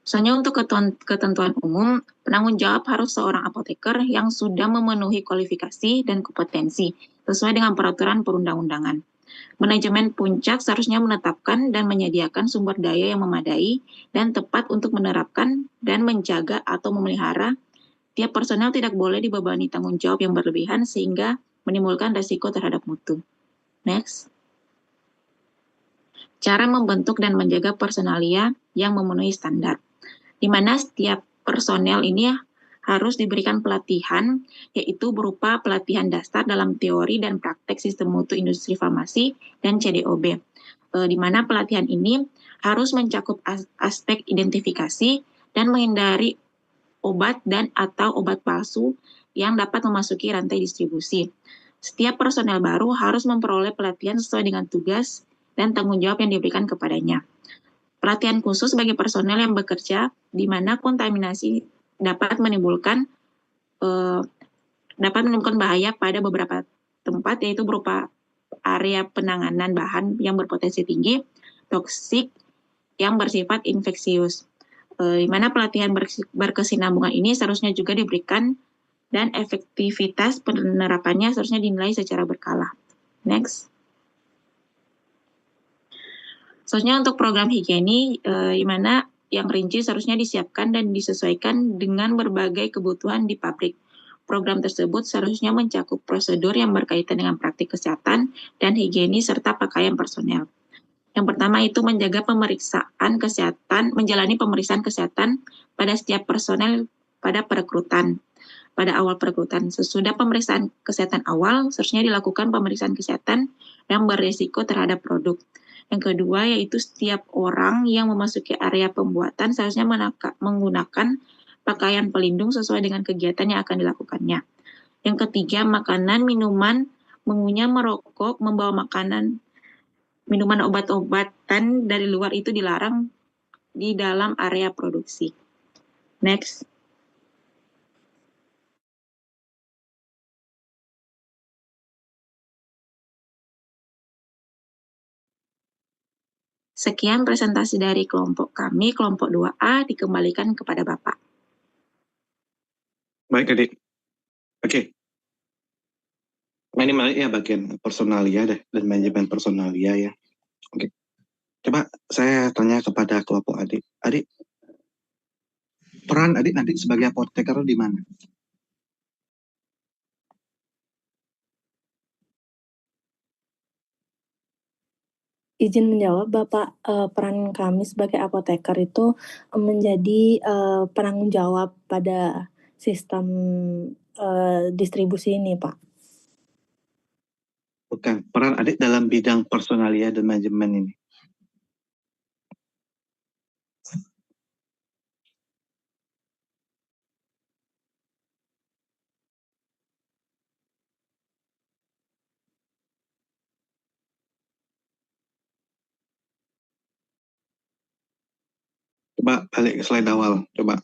Speaker 11: Soalnya untuk ketentuan umum, penanggung jawab harus seorang apoteker yang sudah memenuhi kualifikasi dan kompetensi sesuai dengan peraturan perundang-undangan. Manajemen puncak seharusnya menetapkan dan menyediakan sumber daya yang memadai dan tepat untuk menerapkan dan menjaga atau memelihara. Tiap personel tidak boleh dibebani tanggung jawab yang berlebihan sehingga menimbulkan risiko terhadap mutu. Next. Cara membentuk dan menjaga personalia yang memenuhi standar, di mana setiap personel ini harus diberikan pelatihan, yaitu berupa pelatihan dasar dalam teori dan praktek sistem mutu industri farmasi dan CDOB, di mana pelatihan ini harus mencakup aspek identifikasi dan menghindari obat dan atau obat palsu yang dapat memasuki rantai distribusi. Setiap personel baru harus memperoleh pelatihan sesuai dengan tugas dan tanggung jawab yang diberikan kepadanya. Pelatihan khusus bagi personel yang bekerja di mana kontaminasi dapat menimbulkan bahaya pada beberapa tempat, yaitu berupa area penanganan bahan yang berpotensi tinggi, toksik, yang bersifat infeksius. Di mana pelatihan berkesinambungan ini seharusnya juga diberikan dan efektivitas penerapannya seharusnya dinilai secara berkala. Next. Seharusnya untuk program higienis, di mana yang rinci seharusnya disiapkan dan disesuaikan dengan berbagai kebutuhan di pabrik. Program tersebut seharusnya mencakup prosedur yang berkaitan dengan praktik kesehatan dan higienis serta pakaian personel. Yang pertama itu menjaga menjalani pemeriksaan kesehatan pada setiap personel pada perekrutan. Pada awal perekrutan, sesudah pemeriksaan kesehatan awal, seharusnya dilakukan pemeriksaan kesehatan yang berisiko terhadap produk. Yang kedua yaitu setiap orang yang memasuki area pembuatan seharusnya menggunakan pakaian pelindung sesuai dengan kegiatan yang akan dilakukannya. Yang ketiga, makanan, minuman, mengunyah, merokok, membawa makanan, minuman, obat-obatan dari luar itu dilarang di dalam area produksi. Next. Sekian presentasi dari kelompok kami, kelompok 2A, dikembalikan kepada Bapak.
Speaker 2: Baik, Adik. Oke. Nah, ini ya bagian personalia deh, dan manajemen personalia ya. Oke. Coba saya tanya kepada kelompok Adik. Adik, peran Adik nanti sebagai apoteker di mana?
Speaker 10: Izin menjawab, Bapak. Peran kami sebagai apoteker itu menjadi penanggung jawab pada sistem distribusi ini, Pak.
Speaker 2: Bukan, peran Adik dalam bidang personalia dan manajemen ini. Coba balik ke slide awal, coba.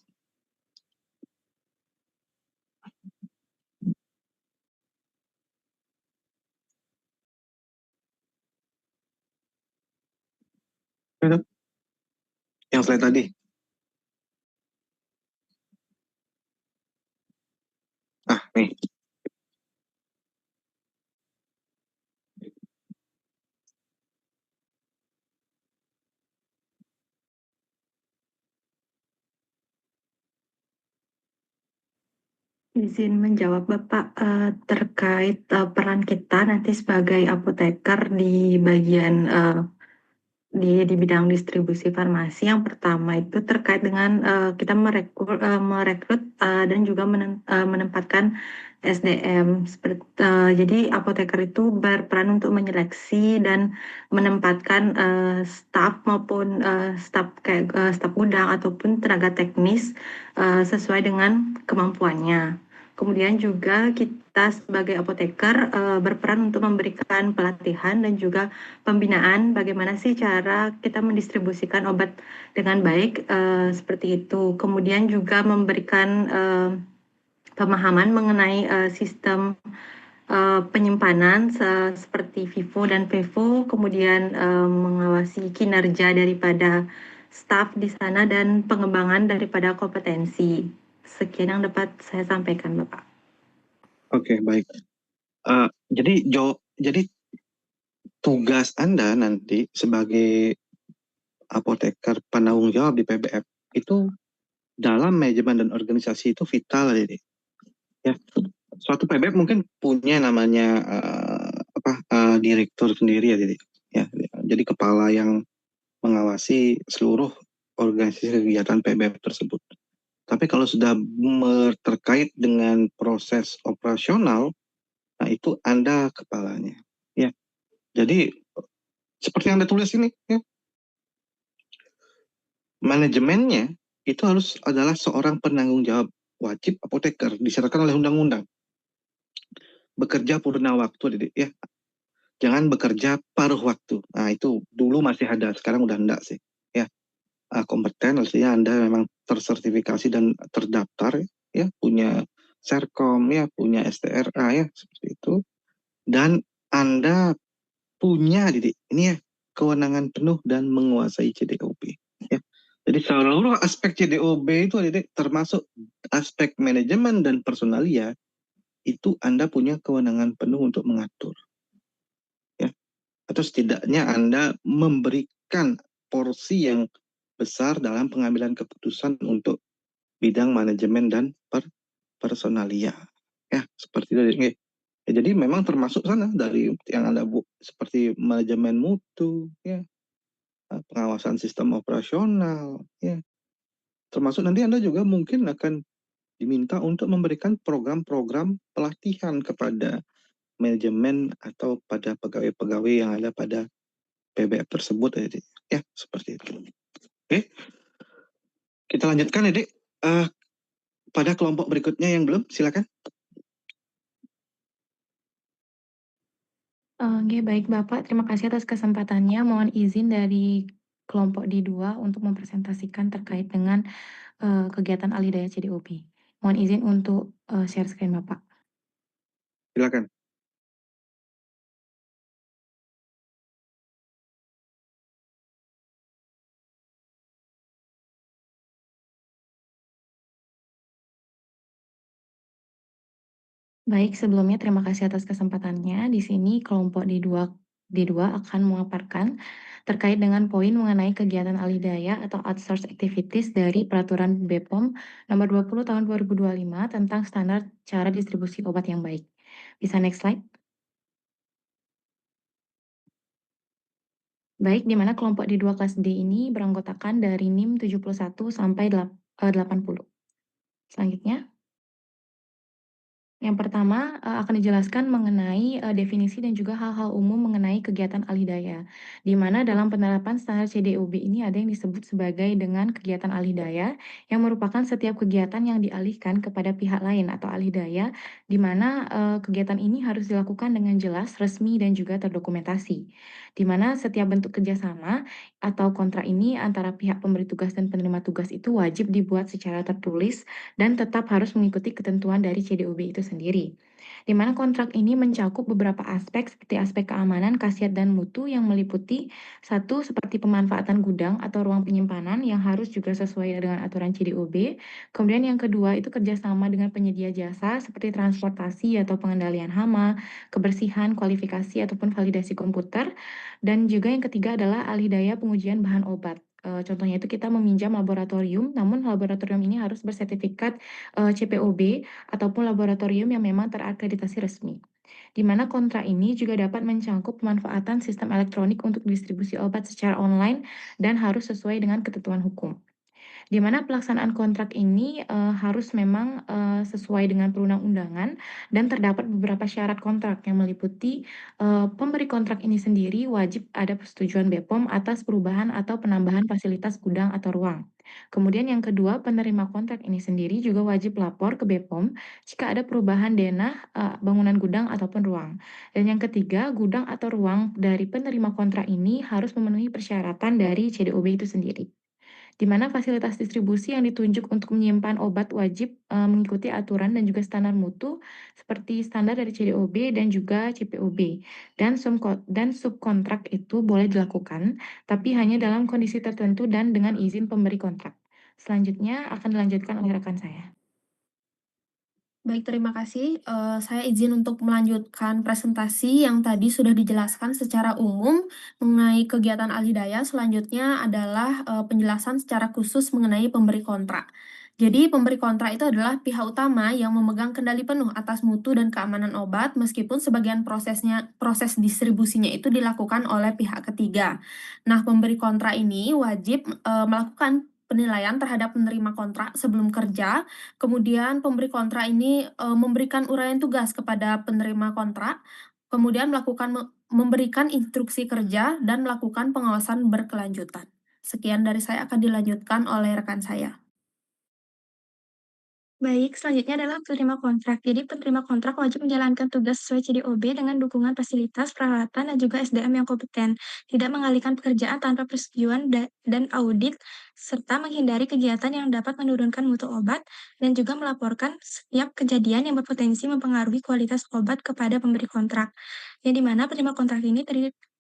Speaker 2: Yang slide tadi. Nih.
Speaker 10: Izin menjawab Bapak terkait peran kita nanti sebagai apoteker di bagian di bidang distribusi farmasi. Yang pertama itu terkait dengan kita merekrut dan juga menempatkan SDM. Jadi apoteker itu berperan untuk menyeleksi dan menempatkan staf maupun staf gudang ataupun tenaga teknis sesuai dengan kemampuannya. Kemudian juga kita sebagai apoteker berperan untuk memberikan pelatihan dan juga pembinaan bagaimana sih cara kita mendistribusikan obat dengan baik seperti itu. Kemudian juga memberikan pemahaman mengenai sistem penyimpanan seperti FIFO dan PEVO, kemudian mengawasi kinerja daripada staf di sana dan pengembangan daripada kompetensi. Sekian yang dapat saya sampaikan, Bapak.
Speaker 2: Oke, baik. Jadi tugas Anda nanti sebagai apoteker penanggung jawab di PBF itu dalam manajemen dan organisasi itu vital, jadi ya. Suatu PBF mungkin punya namanya direktur sendiri ya, jadi ya. Jadi kepala yang mengawasi seluruh organisasi kegiatan PBF tersebut. Tapi kalau sudah terkait dengan proses operasional, nah itu Anda kepalanya, ya. Jadi seperti yang Anda tulis ini, ya. Manajemennya itu harus adalah seorang penanggung jawab wajib apoteker disyaratkan oleh undang-undang. Bekerja purna waktu, ya. Jangan bekerja paruh waktu. Nah itu dulu masih ada, sekarang udah enggak sih, ya. Kompeten artinya Anda memang tersertifikasi dan terdaftar, ya, punya Serkom, ya, punya STRA, ya, seperti itu. Dan Anda punya, ini ya, kewenangan penuh dan menguasai CDOB, ya. Jadi seluruh aspek CDOB itu, termasuk aspek manajemen dan personalia, itu Anda punya kewenangan penuh untuk mengatur, ya. Atau setidaknya Anda memberikan porsi yang besar dalam pengambilan keputusan untuk bidang manajemen dan personalia, ya, seperti itu. Ya, jadi memang termasuk sana dari yang Anda seperti manajemen mutu, ya, pengawasan sistem operasional, ya. Termasuk nanti Anda juga mungkin akan diminta untuk memberikan program-program pelatihan kepada manajemen atau pada pegawai-pegawai yang ada pada PBF tersebut, ya, seperti itu. Oke, kita lanjutkan, pada kelompok berikutnya yang belum, silakan.
Speaker 1: Baik Bapak, terima kasih atas kesempatannya. Mohon izin dari kelompok D2 untuk mempresentasikan terkait dengan kegiatan Alidaya CDOB. Mohon izin untuk share screen Bapak.
Speaker 2: Silakan.
Speaker 1: Baik, sebelumnya terima kasih atas kesempatannya. Di sini kelompok D2 akan memaparkan terkait dengan poin mengenai kegiatan alidaya atau outsource activities dari Peraturan BPOM Nomor 20 Tahun 2025 tentang standar cara distribusi obat yang baik. Bisa next slide? Baik, di mana kelompok D2 kelas D ini beranggotakan dari NIM 71 sampai 80. Selanjutnya. Yang pertama, akan dijelaskan mengenai definisi dan juga hal-hal umum mengenai kegiatan alidaya, di mana dalam penerapan standar CDOB ini ada yang disebut sebagai dengan kegiatan alidaya, yang merupakan setiap kegiatan yang dialihkan kepada pihak lain atau alidaya, di mana kegiatan ini harus dilakukan dengan jelas, resmi, dan juga terdokumentasi, di mana setiap bentuk kerjasama atau kontrak ini antara pihak pemberi tugas dan penerima tugas itu wajib dibuat secara tertulis dan tetap harus mengikuti ketentuan dari CDOB itu sendiri. di mana kontrak ini mencakup beberapa aspek seperti aspek keamanan, khasiat, dan mutu yang meliputi satu, seperti pemanfaatan gudang atau ruang penyimpanan yang harus juga sesuai dengan aturan CDOB. Kemudian yang kedua itu kerjasama dengan penyedia jasa seperti transportasi atau pengendalian hama, kebersihan, kualifikasi, ataupun validasi komputer. Dan juga yang ketiga adalah alih daya pengujian bahan obat. Contohnya itu kita meminjam laboratorium, namun laboratorium ini harus bersertifikat CPOB ataupun laboratorium yang memang terakreditasi resmi. Di mana kontrak ini juga dapat mencangkup pemanfaatan sistem elektronik untuk distribusi obat secara online dan harus sesuai dengan ketentuan hukum. Di mana pelaksanaan kontrak ini harus memang sesuai dengan perundang-undangan dan terdapat beberapa syarat kontrak yang meliputi pemberi kontrak ini sendiri wajib ada persetujuan BPOM atas perubahan atau penambahan fasilitas gudang atau ruang. Kemudian yang kedua, penerima kontrak ini sendiri juga wajib lapor ke BPOM jika ada perubahan denah bangunan gudang ataupun ruang. Dan yang ketiga, gudang atau ruang dari penerima kontrak ini harus memenuhi persyaratan dari CDOB itu sendiri, di mana fasilitas distribusi yang ditunjuk untuk menyimpan obat wajib mengikuti aturan dan juga standar mutu seperti standar dari CDOB dan juga CPOB. Dan subkontrak itu boleh dilakukan, tapi hanya dalam kondisi tertentu dan dengan izin pemberi kontrak. Selanjutnya akan dilanjutkan oleh rekan saya.
Speaker 12: Baik, terima kasih. Saya izin untuk melanjutkan presentasi yang tadi sudah dijelaskan secara umum mengenai kegiatan alih daya. Selanjutnya adalah penjelasan secara khusus mengenai pemberi kontrak. Jadi, pemberi kontrak itu adalah pihak utama yang memegang kendali penuh atas mutu dan keamanan obat, meskipun sebagian proses distribusinya itu dilakukan oleh pihak ketiga. Nah, pemberi kontrak ini wajib melakukan penilaian terhadap penerima kontrak sebelum kerja. Kemudian pemberi kontrak ini memberikan uraian tugas kepada penerima kontrak, kemudian memberikan instruksi kerja dan melakukan pengawasan berkelanjutan. Sekian dari saya, akan dilanjutkan oleh rekan saya.
Speaker 6: Baik, selanjutnya adalah penerima kontrak. Jadi penerima kontrak wajib menjalankan tugas sesuai CDOB dengan dukungan fasilitas, peralatan, dan juga SDM yang kompeten. Tidak mengalihkan pekerjaan tanpa persetujuan dan audit, serta menghindari kegiatan yang dapat menurunkan mutu obat, dan juga melaporkan setiap kejadian yang berpotensi mempengaruhi kualitas obat kepada pemberi kontrak. Yang dimana penerima kontrak ini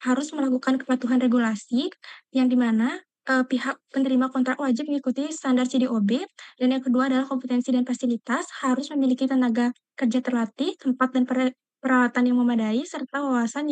Speaker 6: harus melakukan kepatuhan regulasi, yang dimana pihak penerima kontrak wajib mengikuti standar CDOB, dan yang kedua adalah kompetensi dan fasilitas, harus memiliki tenaga kerja terlatih, tempat dan peralatan yang memadai, serta wawasan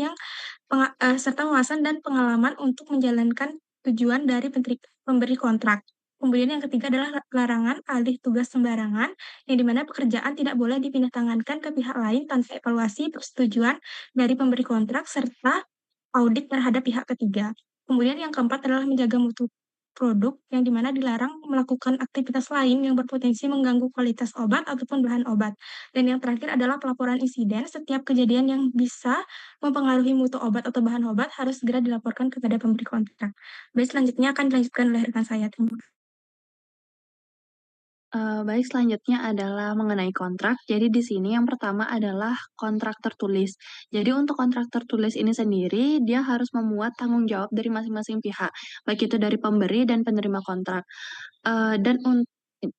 Speaker 6: dan pengalaman untuk menjalankan tujuan dari pemberi kontrak. Kemudian yang ketiga adalah larangan alih tugas sembarangan, yang dimana pekerjaan tidak boleh dipindah tangankan ke pihak lain tanpa evaluasi persetujuan dari pemberi kontrak, serta audit terhadap pihak ketiga. Kemudian yang keempat adalah menjaga mutu produk, yang dimana dilarang melakukan aktivitas lain yang berpotensi mengganggu kualitas obat ataupun bahan obat. Dan yang terakhir adalah pelaporan insiden. Setiap kejadian yang bisa mempengaruhi mutu obat atau bahan obat harus segera dilaporkan kepada pemberi kontrak. Baik, selanjutnya akan dilanjutkan oleh rekan saya. Terima kasih.
Speaker 13: Baik, selanjutnya adalah mengenai kontrak. Jadi di sini yang pertama adalah kontrak tertulis. Jadi untuk kontrak tertulis ini sendiri, dia harus memuat tanggung jawab dari masing-masing pihak, baik itu dari pemberi dan penerima kontrak.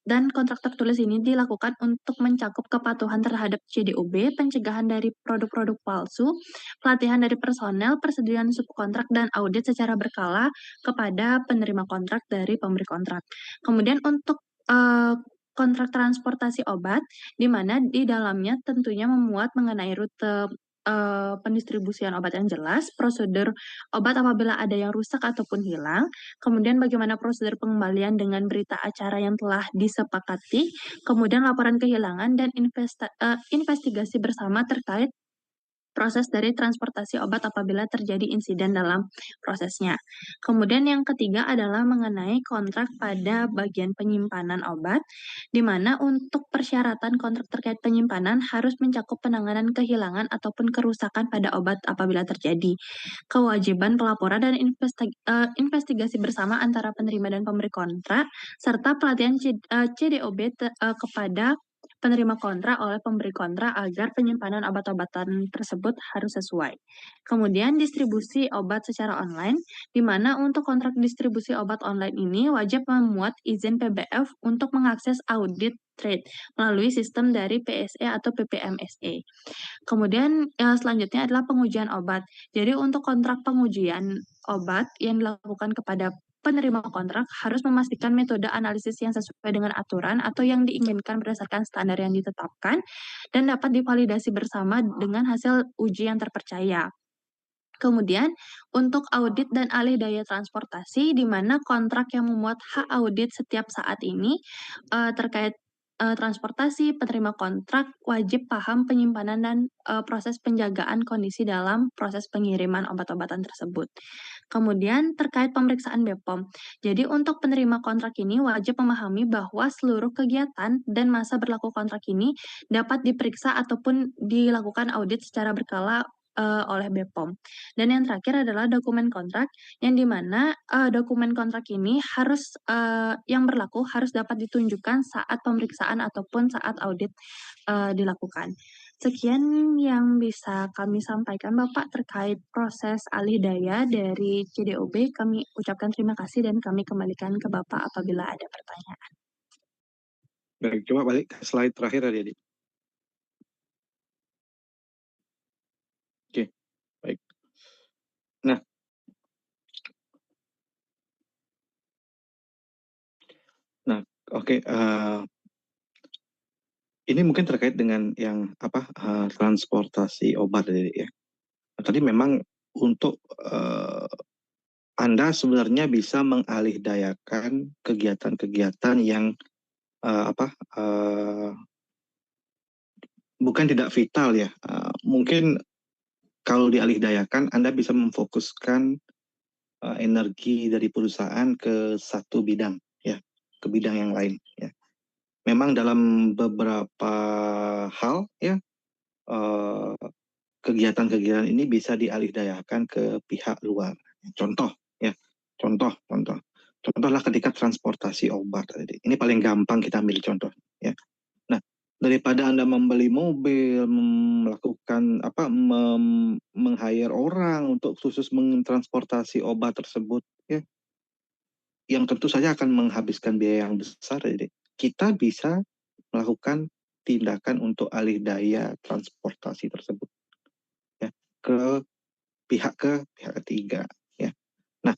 Speaker 13: Dan kontrak tertulis ini dilakukan untuk mencakup kepatuhan terhadap CDOB, pencegahan dari produk-produk palsu, pelatihan dari personel, persediaan subkontrak, dan audit secara berkala kepada penerima kontrak dari pemberi kontrak. Kemudian untuk kontrak transportasi obat, di mana di dalamnya tentunya memuat mengenai rute pendistribusian obat yang jelas, prosedur obat apabila ada yang rusak ataupun hilang, kemudian bagaimana prosedur pengembalian dengan berita acara yang telah disepakati, kemudian laporan kehilangan dan investigasi bersama terkait proses dari transportasi obat apabila terjadi insiden dalam prosesnya. Kemudian yang ketiga adalah mengenai kontrak pada bagian penyimpanan obat, di mana untuk persyaratan kontrak terkait penyimpanan harus mencakup penanganan kehilangan ataupun kerusakan pada obat apabila terjadi, kewajiban pelaporan dan investigasi bersama antara penerima dan pemberi kontrak, serta pelatihan CDOB kepada penerima kontrak oleh pemberi kontrak agar penyimpanan obat-obatan tersebut harus sesuai. Kemudian distribusi obat secara online, di mana untuk kontrak distribusi obat online ini wajib memuat izin PBF untuk mengakses audit trade melalui sistem dari PSE atau PPMSE. Kemudian selanjutnya adalah pengujian obat. Jadi untuk kontrak pengujian obat yang dilakukan kepada penerima kontrak harus memastikan metode analisis yang sesuai dengan aturan atau yang diinginkan berdasarkan standar yang ditetapkan dan dapat divalidasi bersama dengan hasil uji yang terpercaya. Kemudian, untuk audit dan alih daya transportasi, di mana kontrak yang memuat hak audit setiap saat ini terkait transportasi, penerima kontrak wajib paham penyimpanan dan proses penjagaan kondisi dalam proses pengiriman obat-obatan tersebut. Kemudian, terkait pemeriksaan BPOM. Jadi, untuk penerima kontrak ini wajib memahami bahwa seluruh kegiatan dan masa berlaku kontrak ini dapat diperiksa ataupun dilakukan audit secara berkala oleh BPOM. Dan yang terakhir adalah dokumen kontrak, yang dimana dokumen kontrak ini harus yang berlaku harus dapat ditunjukkan saat pemeriksaan ataupun saat audit dilakukan. Sekian yang bisa kami sampaikan Bapak terkait proses alih daya dari CDOB. Kami ucapkan terima kasih dan kami kembalikan ke Bapak apabila ada pertanyaan.
Speaker 2: Baik, coba balik ke slide terakhir adik-adik. Oke, baik. Oke, ini mungkin terkait dengan yang transportasi obat ya. Tadi memang untuk Anda sebenarnya bisa mengalihdayakan kegiatan-kegiatan yang bukan tidak vital ya. Mungkin kalau dialihdayakan Anda bisa memfokuskan energi dari perusahaan ke satu bidang ya, ke bidang yang lain ya. Memang dalam beberapa hal ya kegiatan-kegiatan ini bisa dialihdayakan ke pihak luar. Contohlah ketika transportasi obat. Ini paling gampang kita ambil contoh ya. Nah, daripada Anda membeli mobil, melakukan meng-hire orang untuk khusus mentransportasi obat tersebut ya, yang tentu saja akan menghabiskan biaya yang besar. Jadi kita bisa melakukan tindakan untuk alih daya transportasi tersebut ya ke pihak ketiga ya. Nah,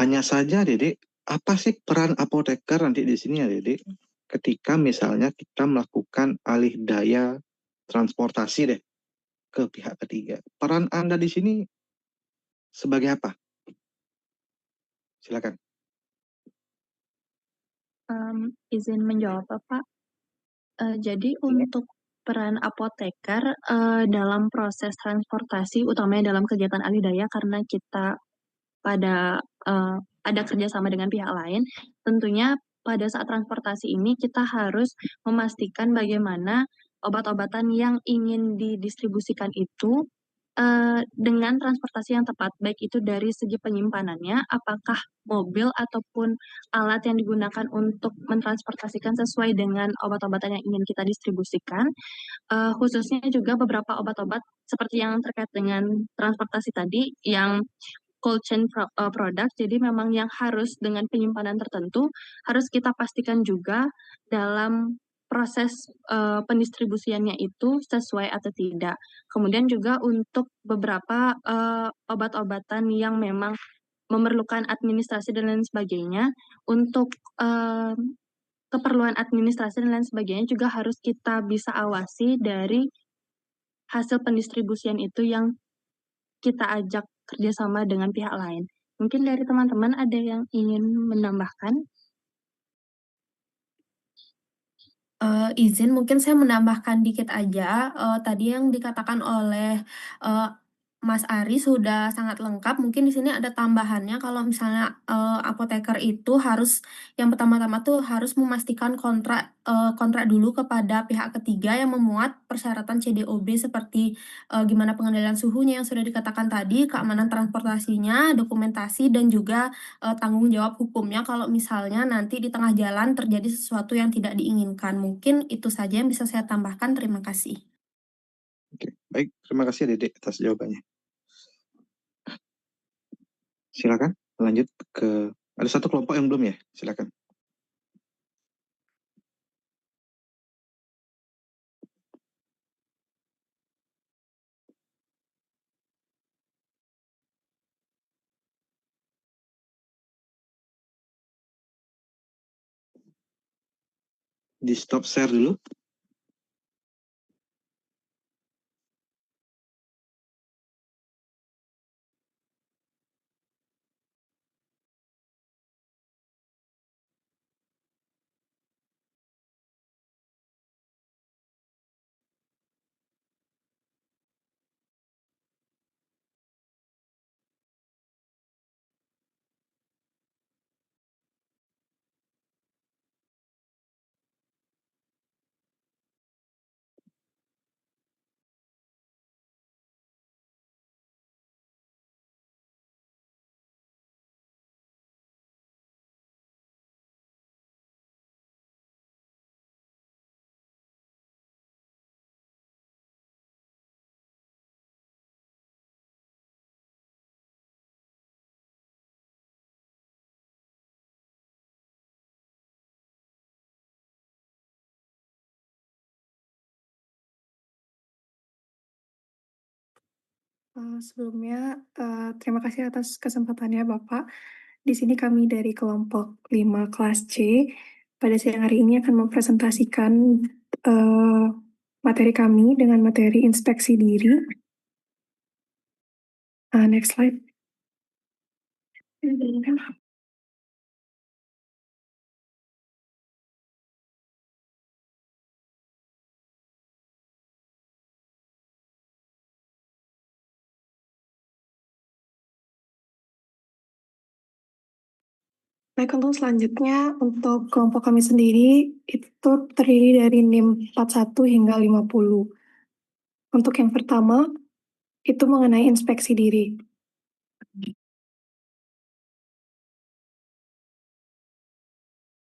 Speaker 2: hanya saja Dedek, apa sih peran apoteker nanti di sini ya Dedek, ketika misalnya kita melakukan alih daya transportasi deh ke pihak ketiga. Peran Anda di sini sebagai apa? Silakan.
Speaker 13: Izin menjawab Bapak. Jadi untuk peran apoteker dalam proses transportasi, utamanya dalam kegiatan alih daya, karena kita ada kerjasama dengan pihak lain, tentunya pada saat transportasi ini kita harus memastikan bagaimana obat-obatan yang ingin didistribusikan itu dengan transportasi yang tepat, baik itu dari segi penyimpanannya, apakah mobil ataupun alat yang digunakan untuk mentransportasikan sesuai dengan obat-obatan yang ingin kita distribusikan, khususnya juga beberapa obat-obat seperti yang terkait dengan transportasi tadi, yang cold chain product, jadi memang yang harus dengan penyimpanan tertentu, harus kita pastikan juga dalam proses pendistribusiannya itu sesuai atau tidak. Kemudian juga untuk beberapa obat-obatan yang memang memerlukan administrasi dan lain sebagainya, untuk keperluan administrasi dan lain sebagainya juga harus kita bisa awasi dari hasil pendistribusian itu yang kita ajak kerjasama dengan pihak lain. Mungkin dari teman-teman ada yang ingin menambahkan?
Speaker 12: Izin mungkin saya menambahkan dikit aja, tadi yang dikatakan oleh Mas Ari sudah sangat lengkap. Mungkin di sini ada tambahannya kalau misalnya apoteker itu harus yang pertama-tama tuh harus memastikan kontrak dulu kepada pihak ketiga yang memuat persyaratan CDOB seperti gimana pengendalian suhunya yang sudah dikatakan tadi, keamanan transportasinya, dokumentasi dan juga tanggung jawab hukumnya kalau misalnya nanti di tengah jalan terjadi sesuatu yang tidak diinginkan. Mungkin itu saja yang bisa saya tambahkan. Terima kasih.
Speaker 2: Oke, baik. Terima kasih Dedek atas jawabannya. Silakan lanjut ke ada satu kelompok yang belum ya, silakan. Di stop share dulu.
Speaker 14: Sebelumnya, terima kasih atas kesempatannya Bapak. Di sini kami dari kelompok 5 kelas C, pada siang hari ini akan mempresentasikan materi kami dengan materi inspeksi diri. Next slide. Baik, untuk selanjutnya, untuk kelompok kami sendiri, itu terdiri dari NIM 41 hingga 50. Untuk yang pertama, itu mengenai inspeksi diri.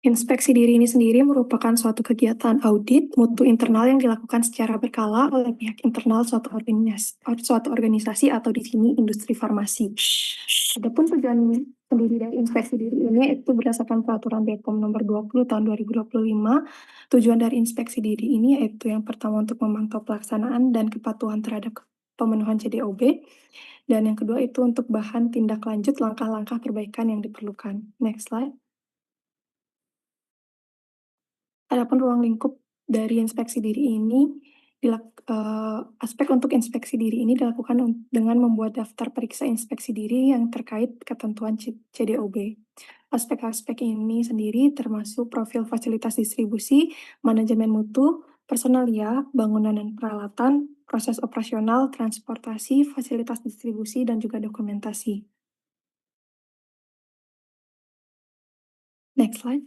Speaker 14: Inspeksi diri ini sendiri merupakan suatu kegiatan audit mutu internal yang dilakukan secara berkala oleh pihak internal suatu organisasi atau di sini industri farmasi. Adapun tujuan sendiri dari inspeksi diri ini itu berdasarkan peraturan BPOM nomor 20 tahun 2025. Tujuan dari inspeksi diri ini yaitu yang pertama untuk memantau pelaksanaan dan kepatuhan terhadap pemenuhan CDOB, dan yang kedua itu untuk bahan tindak lanjut langkah-langkah perbaikan yang diperlukan. Next slide. Adapun ruang lingkup dari inspeksi diri ini, aspek untuk inspeksi diri ini dilakukan dengan membuat daftar periksa inspeksi diri yang terkait ketentuan CDOB. Aspek-aspek ini sendiri termasuk profil fasilitas distribusi, manajemen mutu, personalia, bangunan dan peralatan, proses operasional, transportasi, fasilitas distribusi, dan juga dokumentasi. Next slide.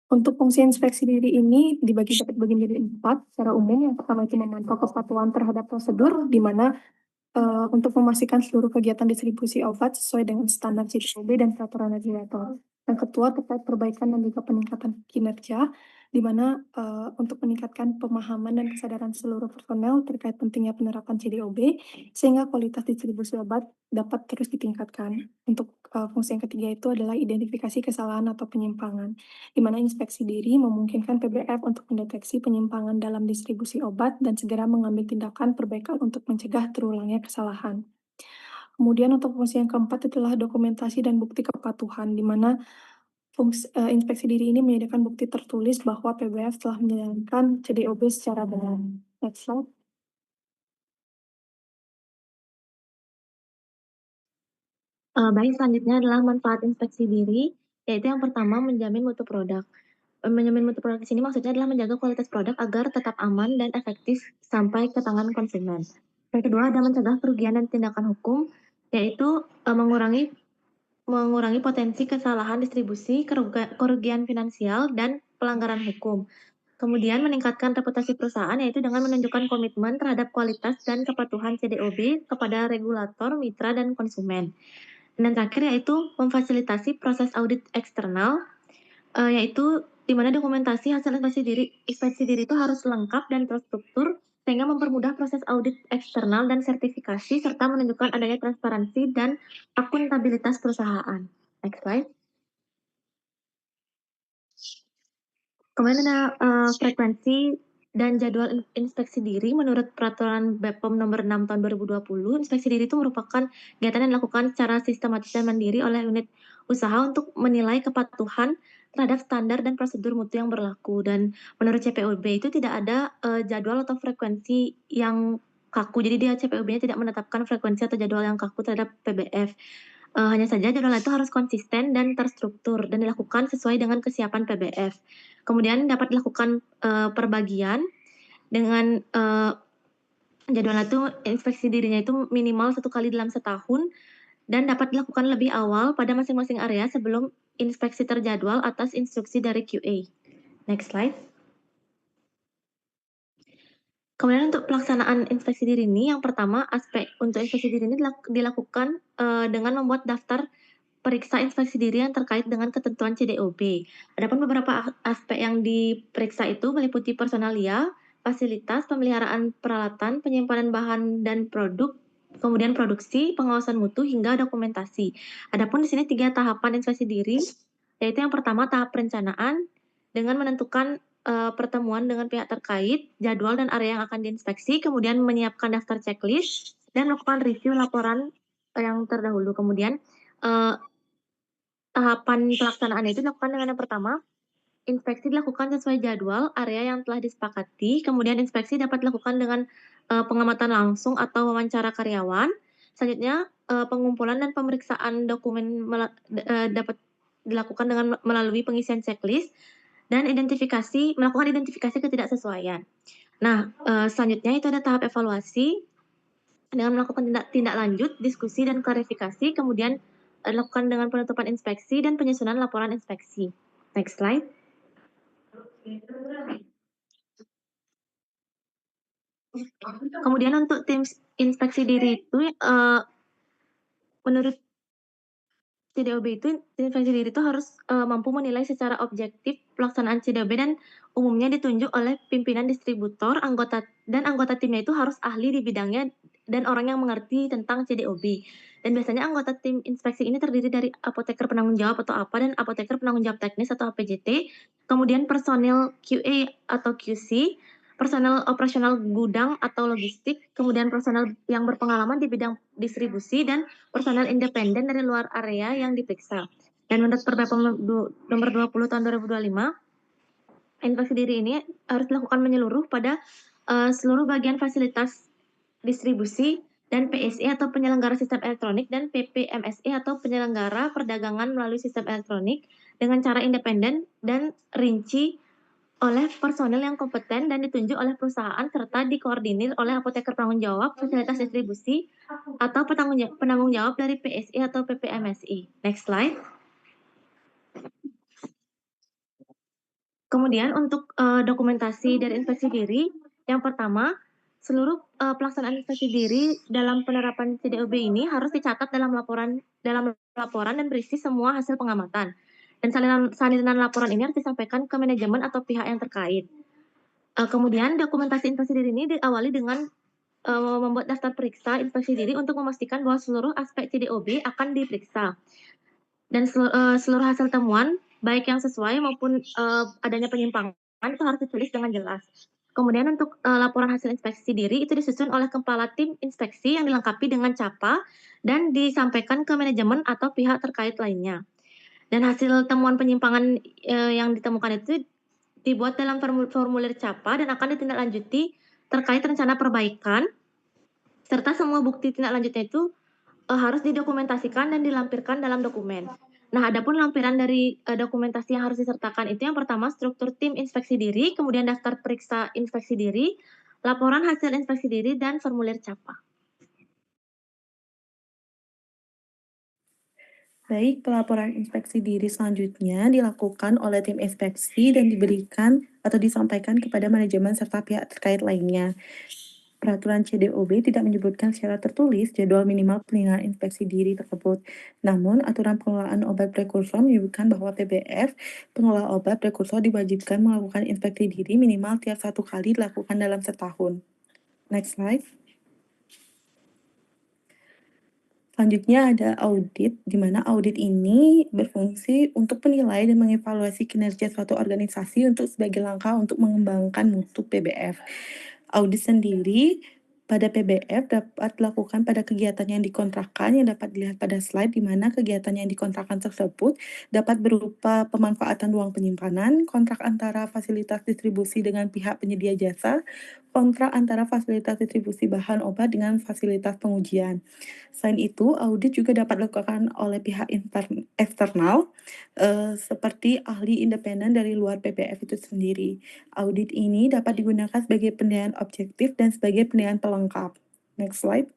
Speaker 14: Untuk fungsi inspeksi diri ini dapat dibagi menjadi 4 secara umum. Yang pertama itu memantau kepatuhan terhadap prosedur, di mana untuk memastikan seluruh kegiatan distribusi obat sesuai dengan standar CDOB dan peraturan regulator. Yang kedua terkait perbaikan dan juga peningkatan kinerja, di mana untuk meningkatkan pemahaman dan kesadaran seluruh personel terkait pentingnya penerapan CDOB, sehingga kualitas distribusi obat dapat terus ditingkatkan. Untuk fungsi yang ketiga itu adalah identifikasi kesalahan atau penyimpangan, di mana inspeksi diri memungkinkan PBF untuk mendeteksi penyimpangan dalam distribusi obat dan segera mengambil tindakan perbaikan untuk mencegah terulangnya kesalahan. Kemudian untuk fungsi yang keempat adalah dokumentasi dan bukti kepatuhan, di mana inspeksi diri ini menyediakan bukti tertulis bahwa PBF telah menjalankan CDOB secara benar. Next slide.
Speaker 5: Baik, selanjutnya adalah manfaat inspeksi diri, yaitu yang pertama menjamin mutu produk.
Speaker 7: Manajemen mutu produk di sini maksudnya adalah menjaga kualitas produk agar tetap aman dan efektif sampai ke tangan konsumen. Yang kedua ada mencegah kerugian dan tindakan hukum, yaitu mengurangi potensi kesalahan distribusi, kerugian finansial, dan pelanggaran hukum. Kemudian meningkatkan reputasi perusahaan yaitu dengan menunjukkan komitmen terhadap kualitas dan kepatuhan CDOB kepada regulator, mitra, dan konsumen. Dan terakhir yaitu memfasilitasi proses audit eksternal, yaitu di mana dokumentasi hasil inspeksi diri itu harus lengkap dan terstruktur sehingga mempermudah proses audit eksternal dan sertifikasi serta menunjukkan adanya transparansi dan akuntabilitas perusahaan. Next slide. Kemudian ada frekuensi dan jadwal inspeksi diri menurut peraturan BPOM nomor 6 tahun 2020. Inspeksi diri itu merupakan kegiatan yang dilakukan secara sistematis dan mandiri oleh unit usaha untuk menilai kepatuhan terhadap standar dan prosedur mutu yang berlaku. Dan menurut CPOB itu tidak ada jadwal atau frekuensi yang kaku. Jadi dia CPOB-nya tidak menetapkan frekuensi atau jadwal yang kaku terhadap PBF. Hanya saja jadwal itu harus konsisten dan terstruktur dan dilakukan sesuai dengan kesiapan PBF. Kemudian dapat dilakukan perbagian dengan jadwal itu inspeksi dirinya itu minimal 1 kali dalam setahun dan dapat dilakukan lebih awal pada masing-masing area sebelum inspeksi terjadwal atas instruksi dari QA. Next slide. Kemudian untuk pelaksanaan inspeksi diri ini, yang pertama aspek untuk inspeksi diri ini dilakukan dengan membuat daftar periksa inspeksi diri yang terkait dengan ketentuan CDOB. Adapun beberapa aspek yang diperiksa itu meliputi personalia, fasilitas, pemeliharaan peralatan, penyimpanan bahan dan produk, kemudian produksi, pengawasan mutu hingga dokumentasi. Adapun di sini 3 tahapan inspeksi diri, yaitu yang pertama tahap perencanaan dengan menentukan pertemuan dengan pihak terkait, jadwal dan area yang akan diinspeksi, kemudian menyiapkan daftar checklist dan melakukan review laporan yang terdahulu. Kemudian tahapan pelaksanaan itu dilakukan dengan yang pertama, inspeksi dilakukan sesuai jadwal area yang telah disepakati, kemudian inspeksi dapat dilakukan dengan pengamatan langsung atau wawancara karyawan. Selanjutnya, pengumpulan dan pemeriksaan dokumen dapat dilakukan dengan melalui pengisian checklist dan melakukan identifikasi ketidaksesuaian. Nah, selanjutnya itu ada tahap evaluasi dengan melakukan tindak lanjut, diskusi dan klarifikasi, kemudian dilakukan dengan penutupan inspeksi dan penyusunan laporan inspeksi. Next slide. Kemudian untuk tim inspeksi diri itu, menurut CDOB itu, tim inspeksi diri itu harus mampu menilai secara objektif pelaksanaan CDOB dan umumnya ditunjuk oleh pimpinan distributor, anggota timnya itu harus ahli di bidangnya dan orang yang mengerti tentang CDOB. Dan biasanya anggota tim inspeksi ini terdiri dari apoteker penanggung jawab atau APA dan apoteker penanggung jawab teknis atau APJT, kemudian personil QA atau QC, personel operasional gudang atau logistik, kemudian personel yang berpengalaman di bidang distribusi, dan personel independen dari luar area yang diperiksa. Dan menurut Perbapom nomor 20 tahun 2025, inspeksi diri ini harus dilakukan menyeluruh pada seluruh bagian fasilitas distribusi dan PSE atau penyelenggara sistem elektronik dan PPMSE atau penyelenggara perdagangan melalui sistem elektronik dengan cara independen dan rinci oleh personel yang kompeten dan ditunjuk oleh perusahaan serta dikoordinir oleh apoteker penanggung jawab fasilitas distribusi atau penanggung jawab dari PSE atau PPMSI. Next slide. Kemudian untuk dokumentasi dari inspeksi diri, yang pertama, seluruh pelaksanaan inspeksi diri dalam penerapan CDOB ini harus dicatat dalam laporan dan berisi semua hasil pengamatan. Dan salinan laporan ini harus disampaikan ke manajemen atau pihak yang terkait. Kemudian dokumentasi inspeksi diri ini diawali dengan membuat daftar periksa inspeksi diri untuk memastikan bahwa seluruh aspek CDOB akan diperiksa. Dan seluruh hasil temuan, baik yang sesuai maupun adanya penyimpangan, itu harus ditulis dengan jelas. Kemudian untuk laporan hasil inspeksi diri itu disusun oleh kepala tim inspeksi yang dilengkapi dengan CAPA dan disampaikan ke manajemen atau pihak terkait lainnya. Dan hasil temuan penyimpangan yang ditemukan itu dibuat dalam formulir CAPA dan akan ditindaklanjuti terkait rencana perbaikan, serta semua bukti tindak lanjutnya itu harus didokumentasikan dan dilampirkan dalam dokumen.
Speaker 15: Nah, adapun lampiran dari dokumentasi yang harus disertakan itu yang pertama struktur tim inspeksi diri, kemudian daftar periksa inspeksi diri, laporan hasil inspeksi diri, dan formulir CAPA.
Speaker 16: Baik, pelaporan inspeksi diri selanjutnya dilakukan oleh tim inspeksi dan diberikan atau disampaikan kepada manajemen serta pihak terkait lainnya. Peraturan CDOB tidak menyebutkan secara tertulis jadwal minimal penyelenggaraan inspeksi diri tersebut. Namun, aturan pengelolaan obat prekursor menyebutkan bahwa PBF, pengelola obat prekursor diwajibkan melakukan inspeksi diri minimal tiap 1 kali dilakukan dalam setahun. Next slide. Selanjutnya ada audit, di mana audit ini berfungsi untuk menilai dan mengevaluasi kinerja suatu organisasi untuk sebagai langkah untuk mengembangkan mutu PBF. Audit sendiri pada PBF dapat dilakukan pada kegiatan yang dikontrakkan yang dapat dilihat pada slide, di mana kegiatan yang dikontrakkan tersebut dapat berupa pemanfaatan ruang penyimpanan, kontrak antara fasilitas distribusi dengan pihak penyedia jasa, kontrak antara fasilitas distribusi bahan obat dengan fasilitas pengujian. Selain itu, audit juga dapat dilakukan oleh pihak eksternal, seperti ahli independen dari luar PBF itu sendiri. Audit ini dapat digunakan sebagai penilaian objektif dan sebagai penilaian pelengkap. Next slide.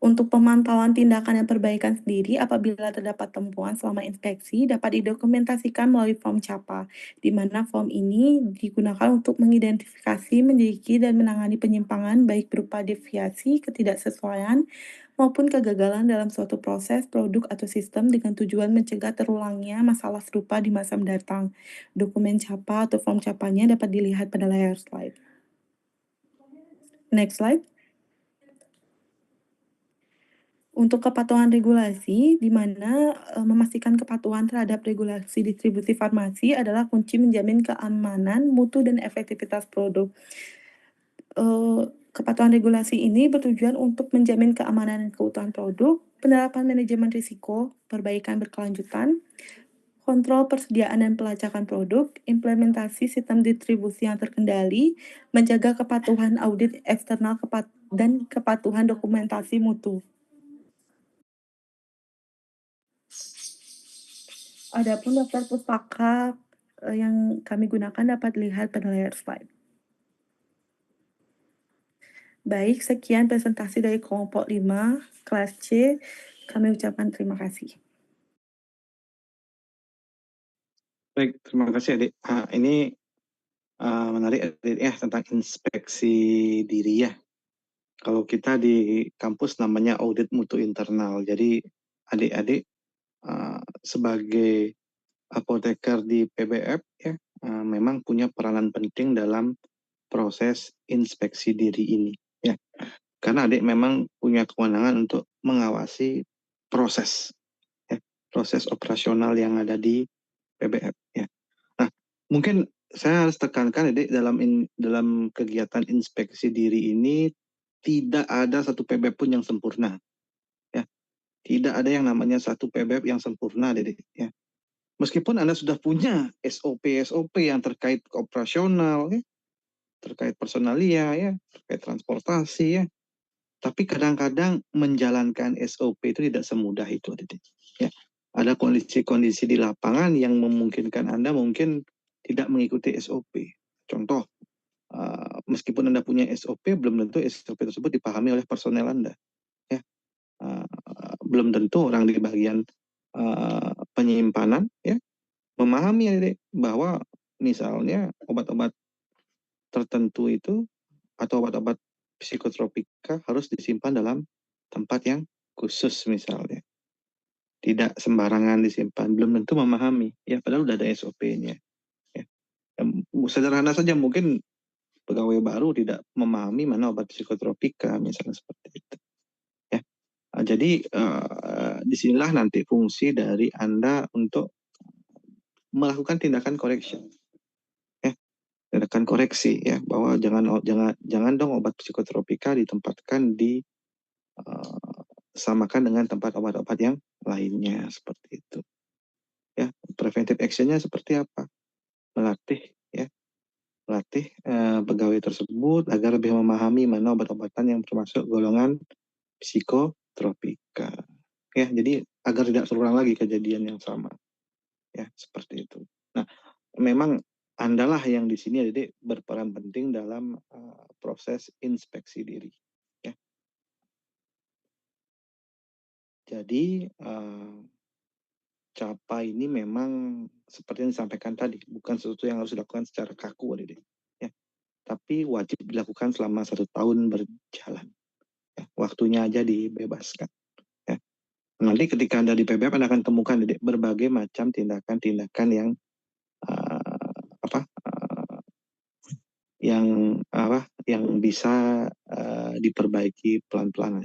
Speaker 16: Untuk pemantauan tindakan dan perbaikan sendiri, apabila terdapat temuan selama inspeksi, dapat didokumentasikan melalui form CAPA, di mana form ini digunakan untuk mengidentifikasi, menyelidiki, dan menangani penyimpangan baik berupa deviasi, ketidaksesuaian, maupun kegagalan dalam suatu proses, produk, atau sistem dengan tujuan mencegah terulangnya masalah serupa di masa mendatang. Dokumen CAPA atau form CAPA-nya dapat dilihat pada layar slide. Next slide. Untuk kepatuhan regulasi, di mana memastikan kepatuhan terhadap regulasi distribusi farmasi adalah kunci menjamin keamanan, mutu, dan efektivitas produk. Kepatuhan regulasi ini bertujuan untuk menjamin keamanan dan keutuhan produk, penerapan manajemen risiko, perbaikan berkelanjutan, kontrol persediaan dan pelacakan produk, implementasi sistem distribusi yang terkendali, menjaga kepatuhan audit eksternal dan kepatuhan dokumentasi mutu. Adapun daftar pustaka yang kami gunakan dapat dilihat pada layar slide. Baik, sekian presentasi dari kelompok 5, kelas C. Kami ucapkan terima kasih.
Speaker 2: Baik, terima kasih Adik. Ini menarik Adik ya, tentang inspeksi diri ya. Kalau kita di kampus namanya audit mutu internal. Jadi adik-adik sebagai apoteker di PBF ya, memang punya peranan penting dalam proses inspeksi diri ini ya. Karena adik memang punya kewenangan untuk mengawasi proses ya, proses operasional yang ada di PBF ya. Nah, mungkin saya harus tekankan adik dalam kegiatan inspeksi diri ini tidak ada satu PBF pun yang sempurna ya. Tidak ada yang namanya satu PBF yang sempurna adik ya. Meskipun Anda sudah punya SOP yang terkait operasional ya, terkait personalia ya, terkait transportasi ya. Tapi kadang-kadang menjalankan SOP itu tidak semudah itu adik ya. Ada kondisi-kondisi di lapangan yang memungkinkan Anda mungkin tidak mengikuti SOP. Contoh, meskipun Anda punya SOP, belum tentu SOP tersebut dipahami oleh personel Anda. Ya. Belum tentu orang di bagian penyimpanan ya memahami ya, bahwa misalnya obat-obat tertentu itu atau obat-obat psikotropika harus disimpan dalam tempat yang khusus misalnya. Tidak sembarangan disimpan, belum tentu memahami ya, padahal udah ada SOP-nya. Ya. Sederhana saja mungkin pegawai baru tidak memahami mana obat psikotropika misalnya seperti itu. Ya. Jadi disinilah nanti fungsi dari Anda untuk melakukan tindakan correction. Ya. Tindakan koreksi ya, bahwa jangan dong obat psikotropika ditempatkan di samakan dengan tempat obat-obat yang lainnya seperti itu. Ya, preventive action-nya seperti apa? Melatih pegawai tersebut agar lebih memahami mana obat-obatan yang termasuk golongan psikotropika. ya. Jadi agar tidak terulang lagi kejadian yang sama, ya seperti itu. Nah, memang Andalah yang di sini Adik berperan penting dalam proses inspeksi diri, ya. Jadi CAPA ini memang seperti yang disampaikan tadi, bukan sesuatu yang harus dilakukan secara kaku, Adik, ya. Tapi wajib dilakukan selama 1 tahun berjalan. Ya, waktunya aja dibebaskan. Ya. Nanti ketika Anda di PBF, Anda akan temukan Adik, berbagai macam tindakan-tindakan yang yang bisa diperbaiki pelan-pelan.